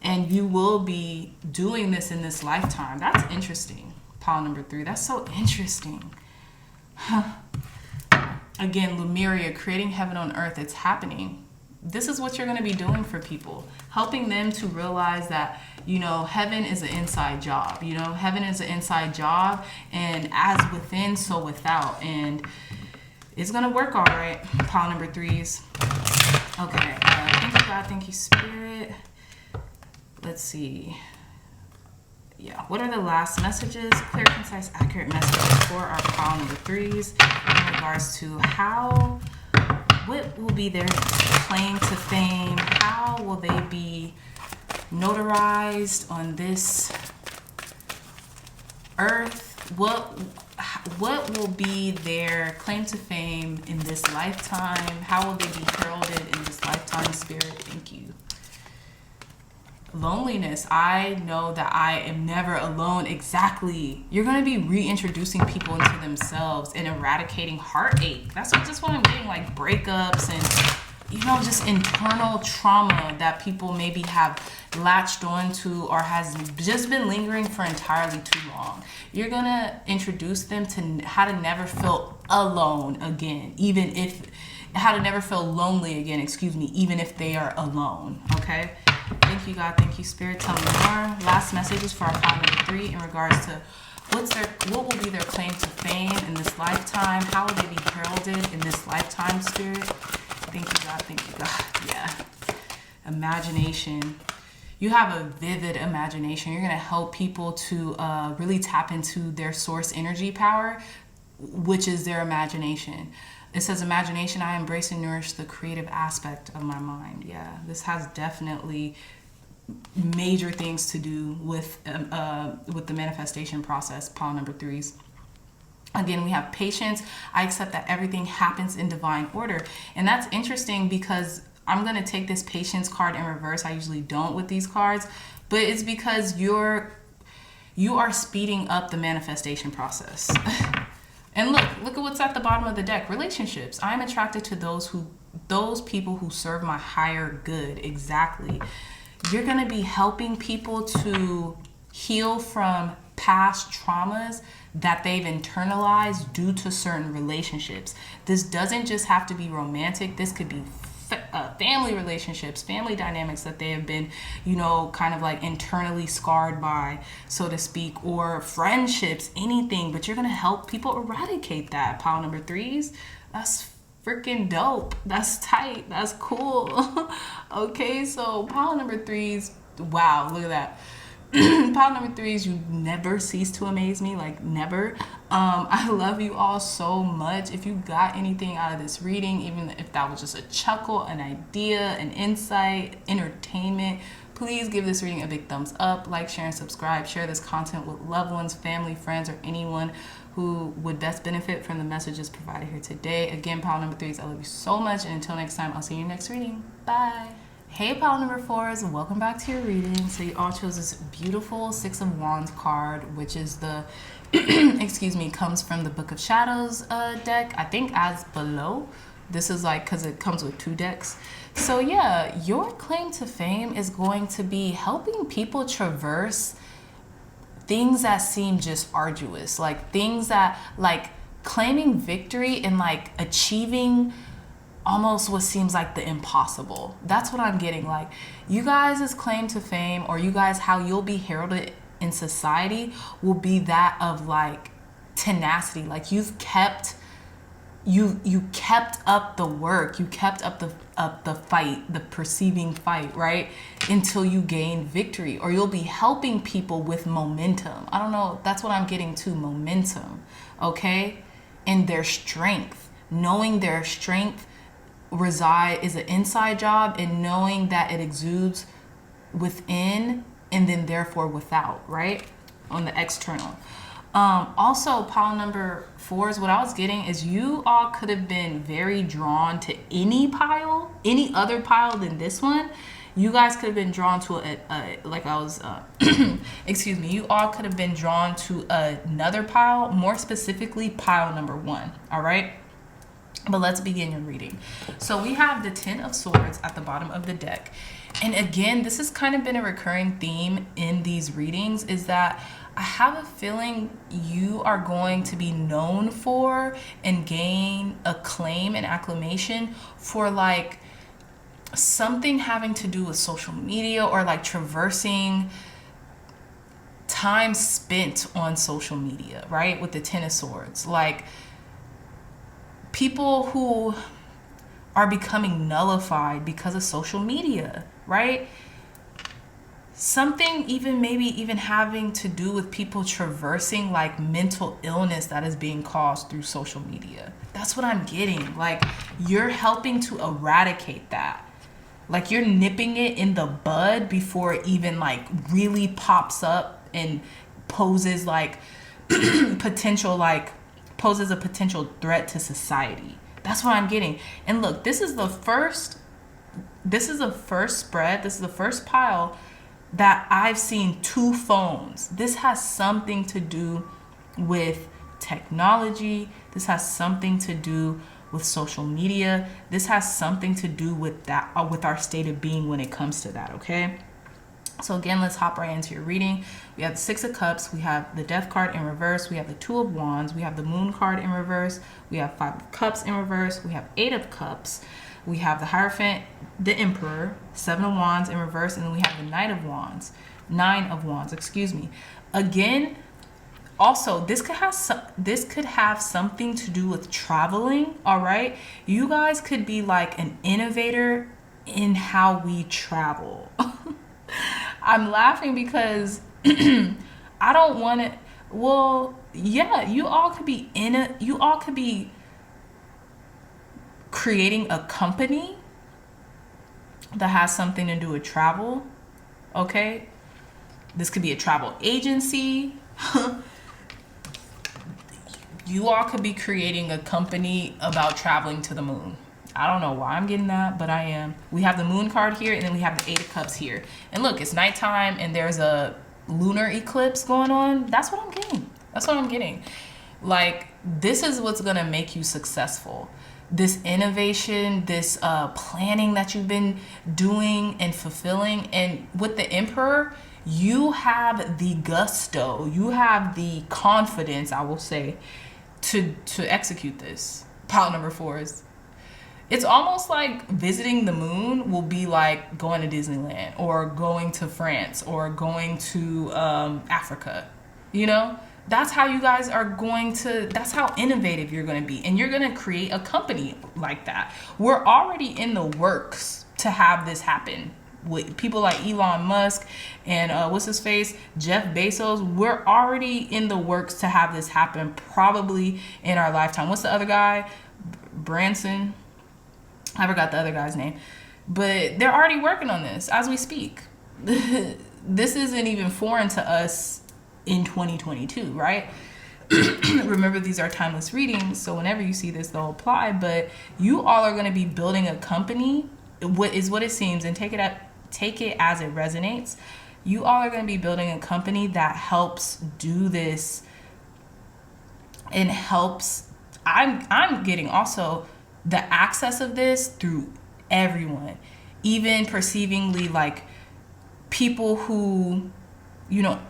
And you will be doing this in this lifetime. That's interesting. Pile number 3. That's so interesting. Again, Lemuria, creating heaven on earth. It's happening. This is what you're going to be doing for people. Helping them to realize that, heaven is an inside job. Heaven is an inside job. And as within, so without. And it's going to work all right. Pile number 3s. Okay. Thank you, God. Thank you, Spirit. Let's see. Yeah, what are the last messages? Clear, concise, accurate messages for our pile number 3s in regards to what will be their claim to fame? How will they be notarized on this earth? What will be their claim to fame in this lifetime? How will they be heralded in this lifetime, Spirit? Thank you. Loneliness. I know that I am never alone. Exactly. You're going to be reintroducing people into themselves and eradicating heartache. That's just what I'm getting, like breakups and just internal trauma that people maybe have latched onto or has just been lingering for entirely too long. You're gonna introduce them to how to never feel alone again, how to never feel lonely again, even if they are alone, okay? Thank you, God. Thank you, Spirit. Tell me more. Last messages for our pile number 3 in regards to what will be their claim to fame in this lifetime? How will they be heralded in this lifetime, Spirit? Thank you, God. Thank you, God. Yeah. Imagination. You have a vivid imagination. You're going to help people to really tap into their source energy power, which is their imagination. It says, imagination, I embrace and nourish the creative aspect of my mind. Yeah, this has definitely major things to do with the manifestation process, pile number 3s. Again, we have patience. I accept that everything happens in divine order. And that's interesting because I'm going to take this patience card in reverse. I usually don't with these cards, but it's because you are speeding up the manifestation process. And look at what's at the bottom of the deck. Relationships. I am attracted to those people who serve my higher good. Exactly. You're going to be helping people to heal from past traumas that they've internalized due to certain relationships. This doesn't just have to be romantic. This could be family relationships, family dynamics that they have been, kind of like internally scarred by, so to speak, or friendships, anything. But you're going to help people eradicate that, pile number 3s. That's freaking dope. That's tight. That's cool. Okay, so pile number 3s, wow, look at that. Pile number 3s, you never cease to amaze me, like never. I love you all so much. If you got anything out of this reading, even if that was just a chuckle, an idea, an insight, entertainment, please give this reading a big thumbs up, like, share, and subscribe. Share this content with loved ones, family, friends, or anyone who would best benefit from the messages provided here today. Again, pile number 3s, I love you so much, and until next time, I'll see you in your next reading. Bye. Hey, pile number 4s, welcome back to your reading. So you all chose this beautiful 6 of Wands card, which is the, comes from the Book of Shadows deck, I think as below. This is like, because it comes with 2 decks. So yeah, your claim to fame is going to be helping people traverse things that seem just arduous, like things that, like claiming victory and like achieving almost what seems like the impossible. That's what I'm getting. Like, you guys' claim to fame, or you guys, how you'll be heralded in society, will be that of like tenacity. Like you kept up the work, you kept up the fight, the perceiving fight, right? Until you gain victory, or you'll be helping people with momentum. I don't know, that's what I'm getting to, momentum, okay? And their strength, knowing their strength is an inside job, and knowing that it exudes within and then therefore without, right? On the external. Also, pile number 4s, what I was getting is you all could have been very drawn to any other pile than this one. You guys could have been drawn to you all could have been drawn to another pile, more specifically pile number 1, all right? But let's begin your reading. So we have the 10 of Swords at the bottom of the deck. And again, this has kind of been a recurring theme in these readings, is that I have a feeling you are going to be known for and gain acclaim and acclamation for like something having to do with social media, or like traversing time spent on social media, right? With the 10 of Swords. Like, people who are becoming nullified because of social media, right? Something maybe even having to do with people traversing like mental illness that is being caused through social media. That's what I'm getting. Like, you're helping to eradicate that. Like, you're nipping it in the bud before it even like really pops up and poses like poses a potential threat to society. That's what I'm getting. And look, this is the first spread, this is the first pile that I've seen 2 phones. This has something to do with technology. This has something to do with social media. This has something to do with that, with our state of being when it comes to that, okay? So again, let's hop right into your reading. We have the Six of Cups, we have the Death card in reverse, we have the Two of Wands, we have the Moon card in reverse, we have Five of Cups in reverse, we have Eight of Cups, we have the Hierophant, the Emperor, Seven of Wands in reverse, and then we have the Nine of Wands, excuse me. Again, also, this could have something to do with traveling, all right? You guys could be like an innovator in how we travel. I'm laughing because I don't want to, well, yeah, you all could be creating a company that has something to do with travel, okay? This could be a travel agency. You all could be creating a company about traveling to the moon. I don't know why I'm getting that, but I am. We have the Moon card here, and then we have the Eight of Cups here. And look, it's nighttime, and there's a lunar eclipse going on. That's what I'm getting. That's what I'm getting. Like, this is what's going to make you successful. This innovation, this planning that you've been doing and fulfilling. And with the Emperor, you have the gusto. You have the confidence, I will say, to execute this. Pile number 4 is, it's almost like visiting the moon will be like going to Disneyland or going to France or going to Africa. You know, that's how you guys are going to, that's how innovative you're going to be. And you're going to create a company like that. We're already in the works to have this happen. With people like Elon Musk and what's his face, Jeff Bezos, we're already in the works to have this happen probably in our lifetime. What's the other guy? Branson. I forgot the other guy's name. But they're already working on this as we speak. This isn't even foreign to us in 2022, right? Remember, these are timeless readings, so whenever you see this, they'll apply. But you all are going to be building a company, what it seems, and take it as it resonates. You all are going to be building a company that helps do this and helps. I'm getting also the access of this through everyone, even perceivingly, like people who, you know,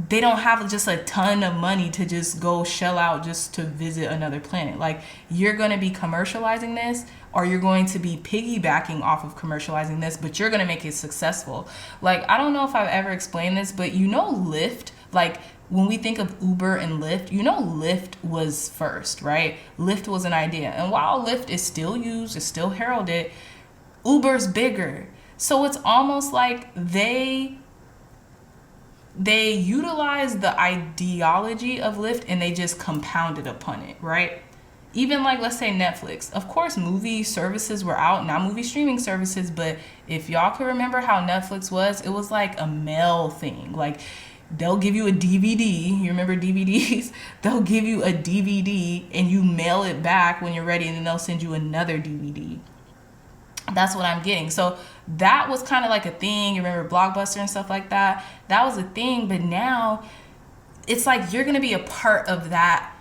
they don't have just a ton of money to just go shell out just to visit another planet. Like, you're going to be commercializing this, or you're going to be piggybacking off of commercializing this, but you're going to make it successful. Like, I don't know if I've ever explained this, but you know Lyft, like when we think of Uber and Lyft, you know Lyft was first, right? Lyft was an idea. And while Lyft is still used, is still heralded, Uber's bigger. So it's almost like they utilize the ideology of Lyft and they just compounded upon it, right? Even like, let's say Netflix. Of course, movie services were out, not movie streaming services, but if y'all can remember how Netflix was, it was like a mail thing. Like, they'll give you a DVD. You remember DVDs? They'll give you a DVD and you mail it back when you're ready, and then they'll send you another DVD. That's what I'm getting. So that was kind of like a thing. You remember Blockbuster and stuff like that? That was a thing. But now it's like you're going to be a part of that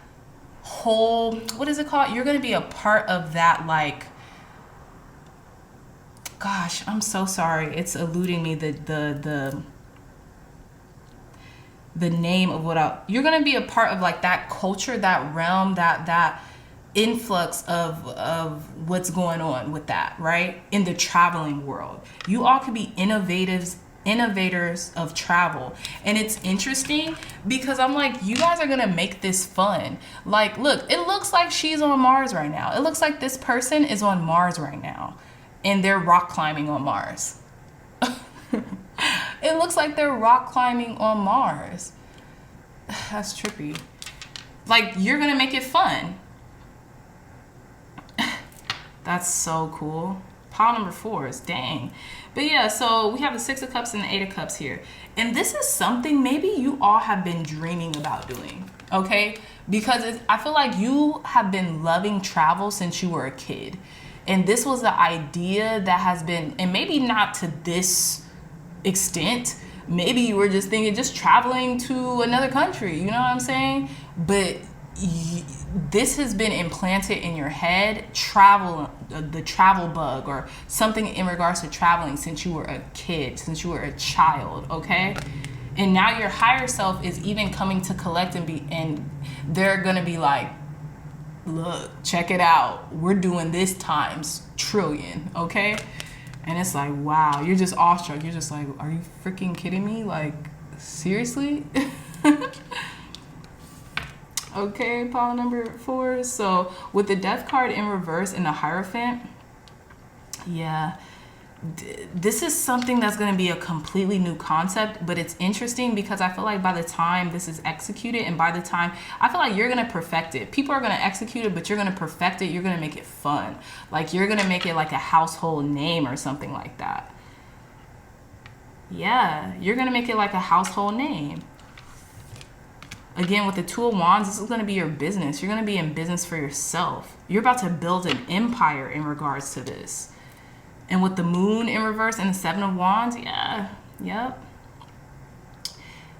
whole, what is it called? You're going to be a part of that, like, gosh, I'm so sorry. It's eluding me, the name of you're going to be a part of, like, that culture, that realm, that influx of what's going on with that, right? In the traveling world. You all could be innovators of travel. And it's interesting because I'm like, you guys are gonna make this fun. Like, look, it looks like she's on Mars right now. It looks like this person is on Mars right now and they're rock climbing on Mars. It looks like they're rock climbing on Mars. That's trippy. Like, you're gonna make it fun. That's so cool. Pile number 4 is dang. But yeah, so we have the 6 of Cups and the 8 of Cups here. And this is something maybe you all have been dreaming about doing, okay? Because I feel like you have been loving travel since you were a kid. And this was the idea that has been, and maybe not to this extent. Maybe you were just thinking just traveling to another country, you know what I'm saying? But this has been implanted in your head, the travel bug or something in regards to traveling since you were a kid, since you were a child, okay? And now your higher self is even coming to collect and they're gonna be like, look, check it out, we're doing this times trillion, okay? And it's like, wow, you're just awestruck. You're just like, are you freaking kidding me? Like, seriously? Okay, pile number 4. So with the death card in reverse and the Hierophant, yeah, this is something that's going to be a completely new concept, but it's interesting because I feel like by the time this is executed and by the time, I feel like you're going to perfect it. People are going to execute it, but you're going to perfect it. You're going to make it fun. Like you're going to make it like a household name or something like that. Yeah, you're going to make it like a household name. Again, with the 2 of Wands, this is going to be your business. You're going to be in business for yourself. You're about to build an empire in regards to this. And with the Moon in reverse and the 7 of Wands, yeah, yep.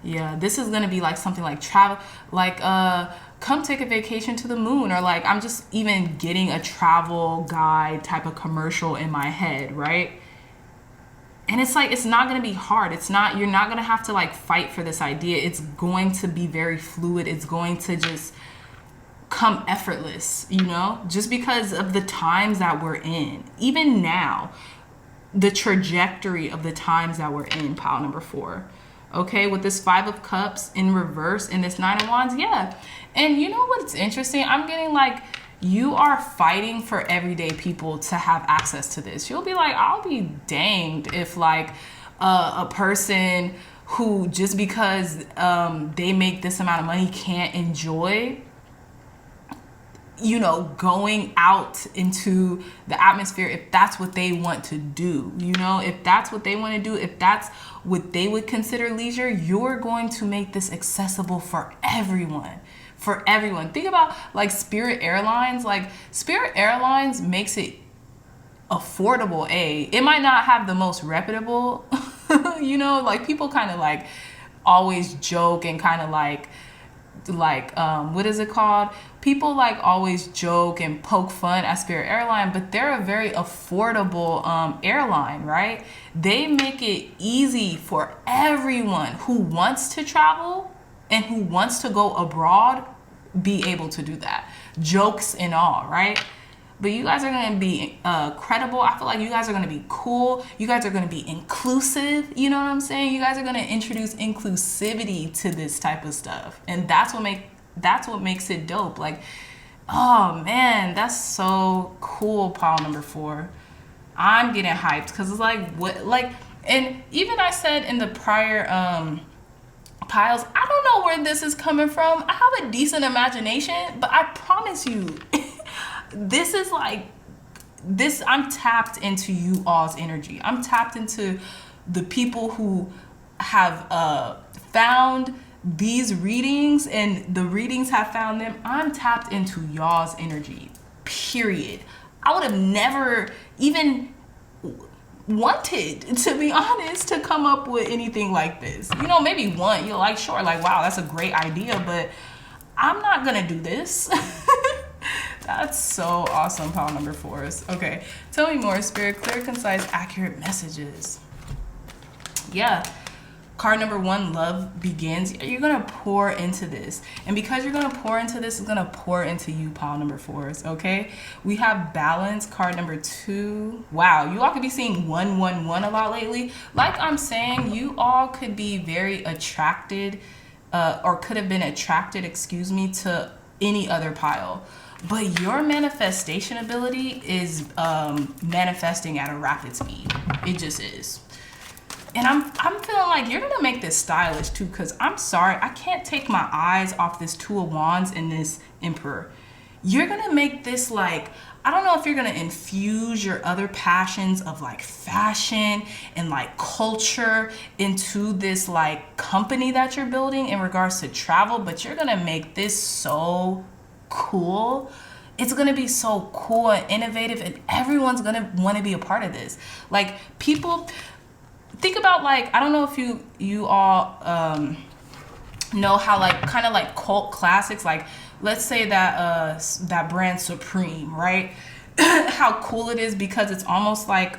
Yeah, this is going to be like something like travel, like come take a vacation to the moon, or like I'm just even getting a travel guide type of commercial in my head, right? And it's like, it's not going to be hard. It's not, you're not going to have to like fight for this idea. It's going to be very fluid. It's going to just come effortless, you know, just because of the times that we're in. Even now, the trajectory of the times that we're in, pile number 4. Okay, with this 5 of Cups in reverse and this 9 of Wands, yeah. And you know what's interesting? I'm getting like, you are fighting for everyday people to have access to this. You'll be like, I'll be danged if like a person who just because they make this amount of money can't enjoy, you know, going out into the atmosphere if that's what they want to do. You know, if that's what they want to do, if that's what they would consider leisure, you're going to make this accessible for everyone. For everyone. Think about like Spirit Airlines. Like Spirit Airlines makes it affordable. It might not have the most reputable, you know, like people kind of like always joke and kind of like what is it called? People like always joke and poke fun at Spirit Airline, but they're a very affordable airline, right? They make it easy for everyone who wants to travel and who wants to go abroad be able to do that. Jokes and all, right? But you guys are going to be credible. I feel like you guys are going to be cool. You guys are going to be inclusive. You know what I'm saying? You guys are going to introduce inclusivity to this type of stuff. And that's what makes it dope. Like, oh man, that's so cool, pile number 4. I'm getting hyped because it's like, what, like, and even I said in the prior piles, I don't know where this is coming from. I have a decent imagination, but I promise you, this is like, this, I'm tapped into you all's energy. I'm tapped into the people who have found these readings and the readings have found them. I'm tapped into y'all's energy, period. I would have never even wanted, to be honest, to come up with anything like this. You know, maybe one, you're like, sure, like, wow, that's a great idea, but I'm not gonna do this. That's so awesome, pile number 4s. Okay, tell me more, Spirit. Clear, concise, accurate messages. Yeah. Card number 1, love begins. You're going to pour into this. And because you're going to pour into this, it's going to pour into you, pile number 4s, okay? We have balance, card number 2. Wow, you all could be seeing 111 a lot lately. Like I'm saying, you all could be very attracted, or could have been attracted, to any other pile. But your manifestation ability is manifesting at a rapid speed. It just is. And I'm feeling like you're going to make this stylish too, because I'm sorry, I can't take my eyes off this 2 of Wands and this Emperor. You're going to make this like, I don't know if you're going to infuse your other passions of like fashion and like culture into this like company that you're building in regards to travel, but you're going to make this so cool. It's going to be so cool and innovative, and everyone's going to want to be a part of this. Like people... Think about like, I don't know if you all know how like kind of like cult classics, like let's say that that brand Supreme, right? How cool it is, because it's almost like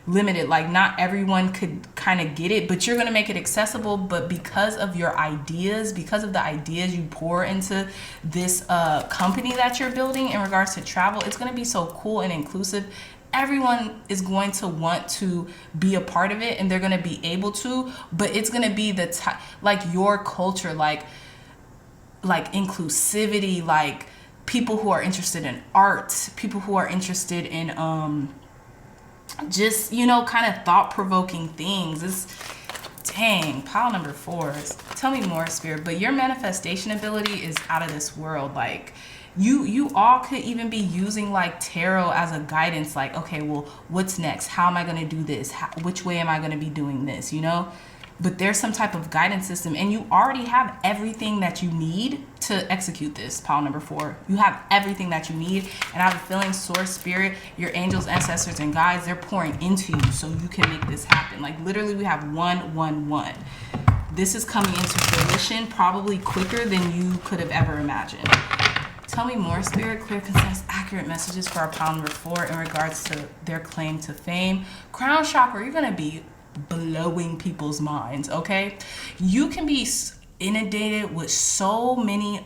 limited, like not everyone could kind of get it, but you're going to make it accessible. But because of your ideas, because of the ideas you pour into this company that you're building in regards to travel, it's going to be so cool and inclusive. Everyone is going to want to be a part of it, and they're going to be able to, but it's going to be the like your culture, like inclusivity, like people who are interested in art, people who are interested in just, you know, kind of thought-provoking things. It's, dang, pile number 4 is, tell me more, Spirit. But your manifestation ability is out of this world. Like, you all could even be using like tarot as a guidance, like, okay, well, what's next? How am I going to do this? Which way am I going to be doing this, you know? But there's some type of guidance system, and you already have everything that you need to execute this, pile number 4. You have everything that you need, and I have a feeling Source, Spirit, your angels, ancestors, and guides, they're pouring into you so you can make this happen. Like, literally, we have 111. This is coming into fruition probably quicker than you could have ever imagined. Tell me more, Spirit. Clear, concise, accurate messages for our pile number 4 in regards to their claim to fame. Crown chakra, you're going to be blowing people's minds, okay? You can be inundated with so many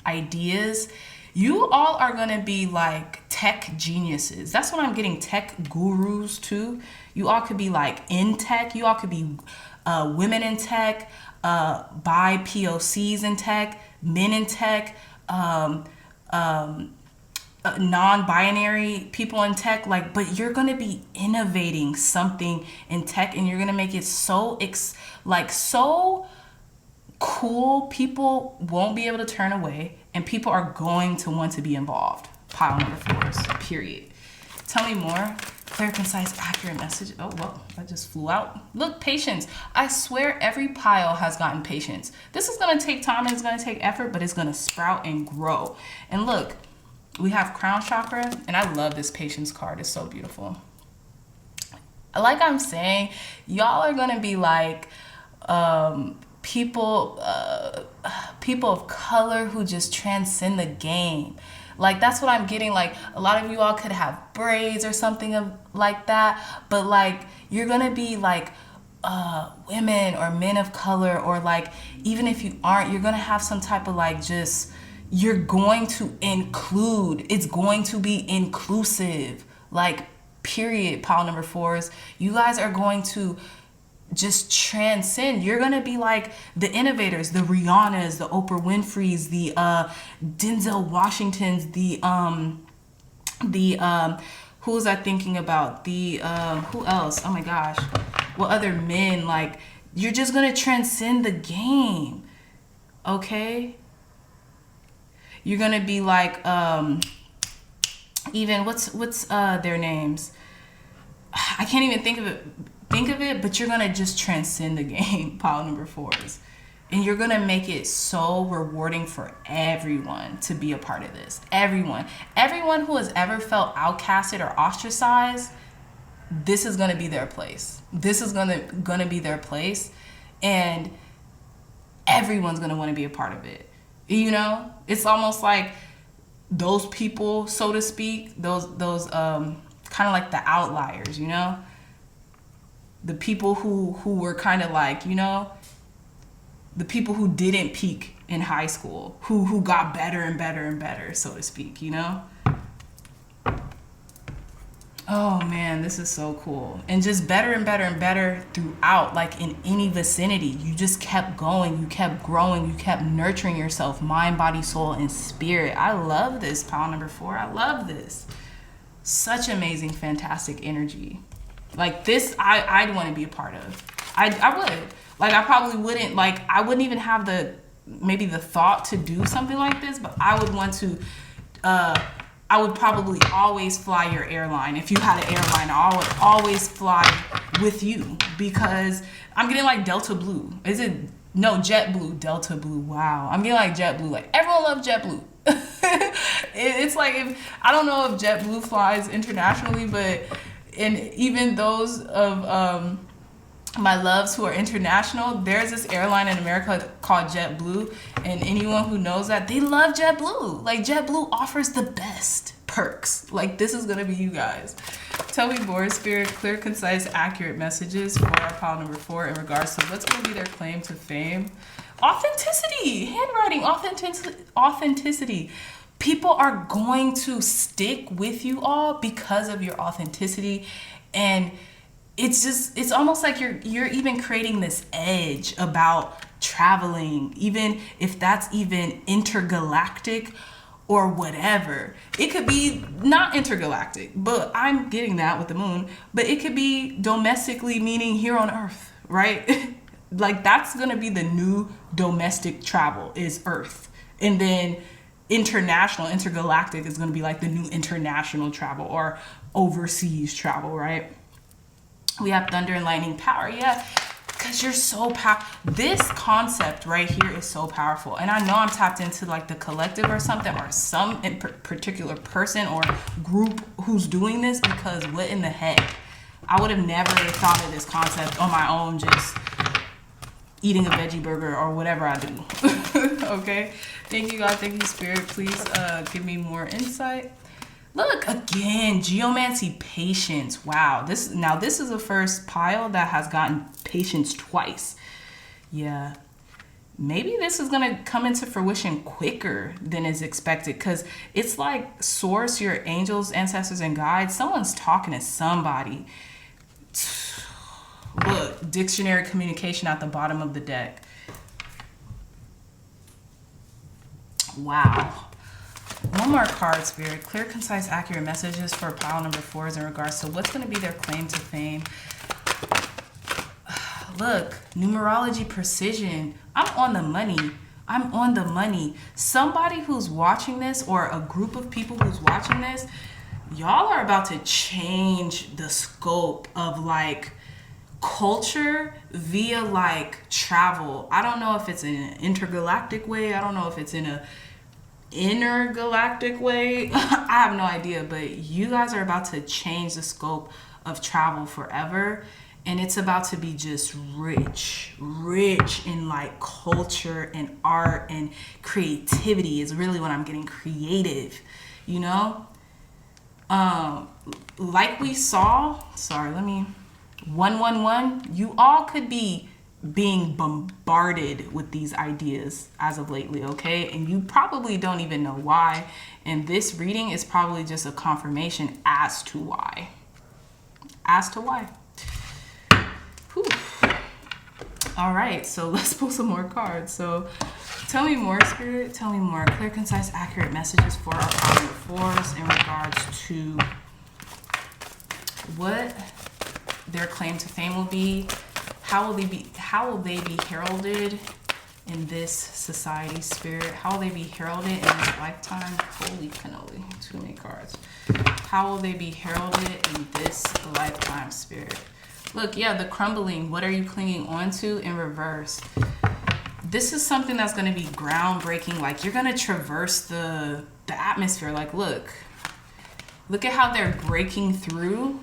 ideas. You all are going to be like tech geniuses. That's what I'm getting, tech gurus too. You all could be like in tech. You all could be women in tech, bi POCs in tech, men in tech, non-binary people in tech, like, but you're going to be innovating something in tech, and you're going to make it so so cool. People won't be able to turn away, and people are going to want to be involved. Pile number 4, period. Tell me more. Clear, concise, accurate message. Oh, well, that just flew out. Look, patience. I swear every pile has gotten patience. This is going to take time, and it's going to take effort, but it's going to sprout and grow. And look, we have crown chakra, and I love this patience card. It's so beautiful. Like I'm saying, y'all are going to be like people of color who just transcend the game. Like, that's what I'm getting. Like, a lot of you all could have braids or something like that, but like, you're going to be like women or men of color, or like, even if you aren't, you're going to have some type of like, just, you're going to include, it's going to be inclusive, like, period. Pile number 4s, you guys are going to just transcend. You're gonna be like the innovators, the Rihannas, the Oprah Winfreys, the Denzel Washingtons, the who was I thinking about? The who else? Oh my gosh, what other men? Like, you're just gonna transcend the game, okay? You're gonna be like even what's their names? I can't even think of it, but you're going to just transcend the game, pile number 4s. And you're going to make it so rewarding for everyone to be a part of this. Everyone who has ever felt outcasted or ostracized, this is going to be their place. This is going to be their place, and everyone's going to want to be a part of it. You know, it's almost like those people, so to speak, those kind of like the outliers, you know? The people who were kind of like, you know, the people who didn't peak in high school, who got better and better and better, so to speak, you know? Oh man, this is so cool. And just better and better and better throughout, like in any vicinity. You just kept going, you kept growing, you kept nurturing yourself, mind, body, soul, and spirit. I love this, pile number 4. I love this. Such amazing, fantastic energy. Like this, I'd want to be a part of. I would. Like, I probably wouldn't, like, I wouldn't even have maybe the thought to do something like this, but I would want to, I would probably always fly your airline. If you had an airline, I would always fly with you, because I'm getting like Delta Blue. JetBlue, Delta Blue. Wow. I'm getting like JetBlue. Like, everyone loves JetBlue. It's like, I don't know if JetBlue flies internationally, but and even those of My loves who are international, there's this airline in America called JetBlue, and anyone who knows that, they love JetBlue. Like, JetBlue offers the best perks. Like, this is gonna be you guys. Tell me more, Spirit. Clear, concise, accurate messages for our pile number 4 in regards to what's gonna be their claim to fame. Authenticity, handwriting, authenticity. People are going to stick with you all because of your authenticity, and it's almost like you're even creating this edge about traveling, even if that's even intergalactic or whatever. It could be not intergalactic, but I'm getting that with the moon, but it could be domestically, meaning here on Earth, right? Like, that's gonna be the new domestic travel, is Earth. And then international, intergalactic is gonna be like the new international travel or overseas travel, right? We have thunder and lightning power. Yeah, because you're so this concept right here is so powerful. And I know I'm tapped into like the collective or something, or some in particular person or group who's doing this, because what in the heck? I would have never thought of this concept on my own, just eating a veggie burger or whatever I do. Okay, thank you, God. Thank you, Spirit. Please give me more insight. Look, again, geomancy, patience. Wow, this is the first pile that has gotten patience twice. Yeah, maybe this is gonna come into fruition quicker than is expected, because it's like source, your angels, ancestors, and guides, someone's talking to somebody. Look, dictionary communication at the bottom of the deck. Wow. One more card, Spirit. Clear, concise, accurate messages for pile number 4 is in regards to what's going to be their claim to fame. Look, numerology precision. I'm on the money. I'm on the money. Somebody who's watching this, or a group of people who's watching this, y'all are about to change the scope of like culture via like travel. I don't know if it's in an intergalactic way. I don't know if it's in a intergalactic way. I have no idea, but you guys are about to change the scope of travel forever, and it's about to be just rich in like culture and art and creativity is really what I'm getting. Creative, you know. Like we saw, 111, you all could be being bombarded with these ideas as of lately, okay? And you probably don't even know why. And this reading is probably just a confirmation as to why. Whew. All right, so let's pull some more cards. So tell me more, Spirit. Tell me more. Clear, concise, accurate messages for our pile number 4s in regards to what their claim to fame will be. How will they be heralded in this society, Spirit? How will they be heralded in this lifetime? Holy cannoli, too many cards. How will they be heralded in this lifetime, Spirit? Look, yeah, the crumbling. What are you clinging on to in reverse? This is something that's going to be groundbreaking. Like, you're going to traverse the atmosphere. Like, look at how they're breaking through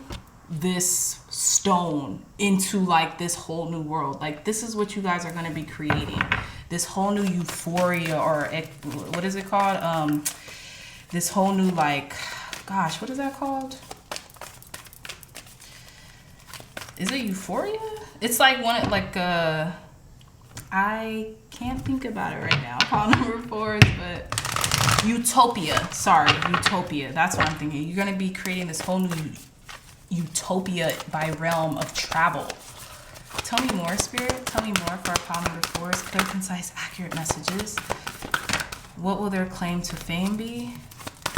this stone into like this whole new world. Like, this is what you guys are going to be creating, this whole new euphoria, or what is it called, this whole new, like, gosh, what is that called? Is it euphoria? It's like one, like I can't think about it right now. Pile number 4, but utopia. Sorry, utopia. That's what I'm thinking. You're going to be creating this whole new utopia by realm of travel. Tell me more, Spirit. Tell me more for our pile number 4s. Clear, concise, accurate messages. What will their claim to fame be?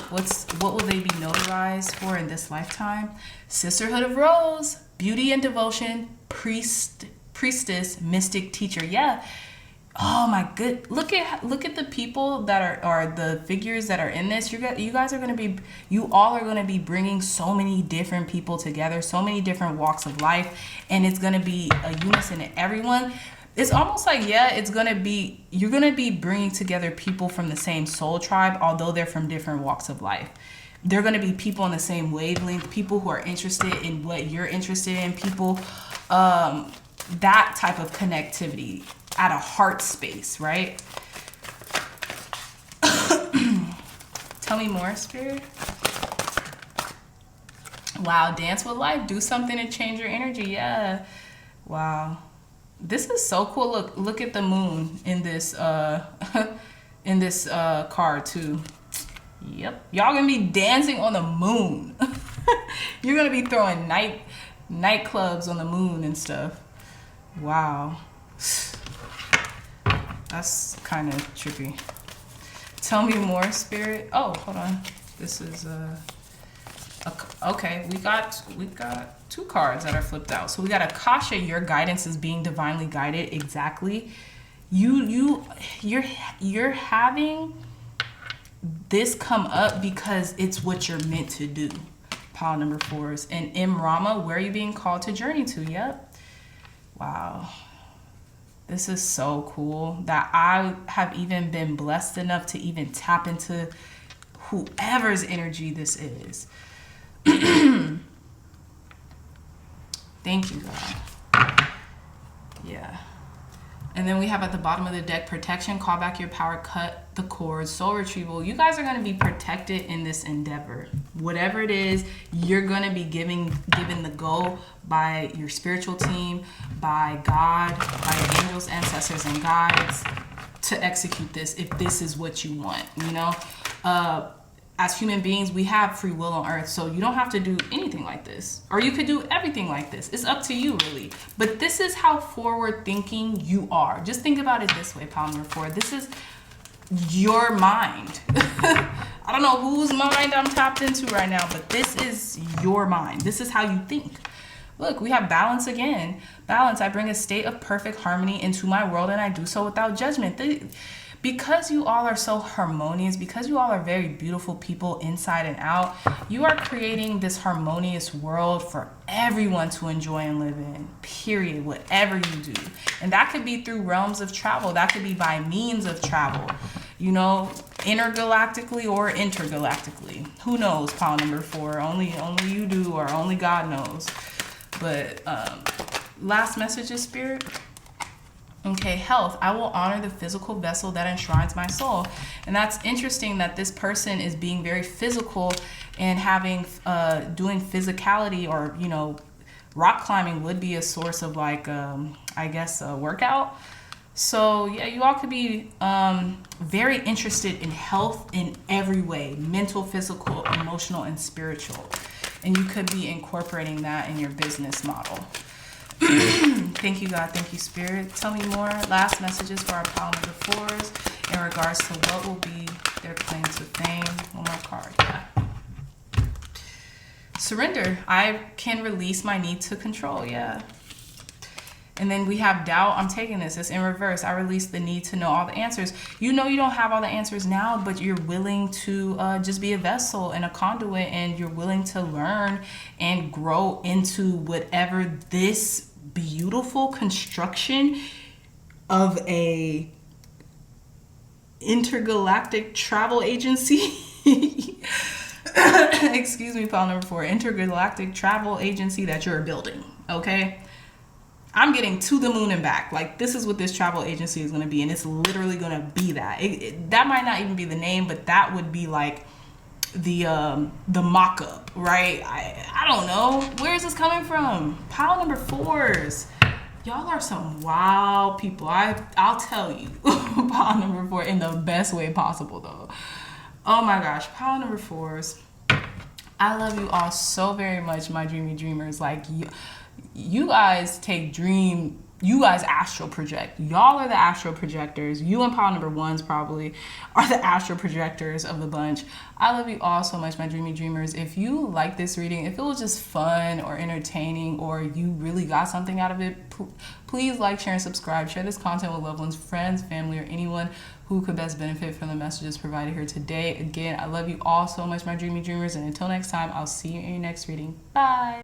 What will they be notarized for in this lifetime? Sisterhood of Rose, beauty and devotion, priestess, mystic, teacher. Yeah. Oh my good. Look at the people that are the figures that are in this. You guys are going to be, you all are going to be bringing so many different people together, so many different walks of life, and it's going to be a unison in everyone. It's almost like, yeah, you're going to be bringing together people from the same soul tribe, although they're from different walks of life. They're going to be people on the same wavelength, people who are interested in what you're interested in, people that type of connectivity at a heart space, right? Tell me more, Spirit. Wow, dance with life. Do something to change your energy. Yeah. Wow. This is so cool. Look at the moon in this in this card too. Yep. Y'all gonna be dancing on the moon. You're gonna be throwing nightclubs on the moon and stuff. Wow. That's kind of trippy. Tell me more, Spirit. Oh, hold on. This is okay. We got 2 cards that are flipped out. So we got Akasha. Your guidance is being divinely guided. Exactly. You're having this come up because it's what you're meant to do. Pile number 4s. And M Rama, where are you being called to journey to? Yep. Wow. This is so cool that I have even been blessed enough to even tap into whoever's energy this is. Thank you, God. Yeah. And then we have at the bottom of the deck, protection, call back your power, cut the cords, soul retrieval. You guys are going to be protected in this endeavor. Whatever it is, you're going to be given the go by your spiritual team, by God, by your angels, ancestors, and guides to execute this if this is what you want, you know? As human beings, we have free will on earth, so you don't have to do anything like this. Or you could do everything like this. It's up to you, really. But this is how forward thinking you are. Just think about it this way, pile number 4. This is your mind. I don't know whose mind I'm tapped into right now, but this is your mind. This is how you think. Look, we have balance again. Balance, I bring a state of perfect harmony into my world, and I do so without judgment. Because you all are so harmonious, because you all are very beautiful people inside and out, you are creating this harmonious world for everyone to enjoy and live in, period, whatever you do. And that could be through realms of travel. That could be by means of travel, you know, intergalactically or intergalactically. Who knows, pile number 4? Only you do, or only God knows. But last message is Spirit. Okay, health. I will honor the physical vessel that enshrines my soul. And that's interesting that this person is being very physical and having, doing physicality, or, you know, rock climbing would be a source of like, I guess, a workout. So yeah, you all could be very interested in health in every way, mental, physical, emotional, and spiritual. And you could be incorporating that in your business model. Thank you, God. Thank you, Spirit. Tell me more. Last messages for our pile number 4s in regards to what will be their claim to fame. One more card. Yeah. Surrender. I can release my need to control. Yeah. And then we have doubt. I'm taking this. It's in reverse. I release the need to know all the answers. You know you don't have all the answers now, but you're willing to just be a vessel and a conduit, and you're willing to learn and grow into whatever this beautiful construction of a intergalactic travel agency. Excuse me, pile number 4. Intergalactic travel agency that you're building. Okay. I'm getting to the moon and back. Like, this is what this travel agency is going to be, and it's literally going to be that. That might not even be the name, but that would be like the mock-up, right? I don't know. Where is this coming from? Pile number 4s. Y'all are some wild people. I'll tell you. Pile number 4 in the best way possible, though. Oh my gosh, pile number 4s. I love you all so very much, my dreamy dreamers. Like, you guys you guys astral project. Y'all are the astral projectors. You and pile number 1s probably are the astral projectors of the bunch. I love you all so much, my dreamy dreamers. If you like this reading, if it was just fun or entertaining, or you really got something out of it, please like, share, and subscribe. Share this content with loved ones, friends, family, or anyone who could best benefit from the messages provided here today. Again, I love you all so much, my dreamy dreamers. And until next time, I'll see you in your next reading. Bye.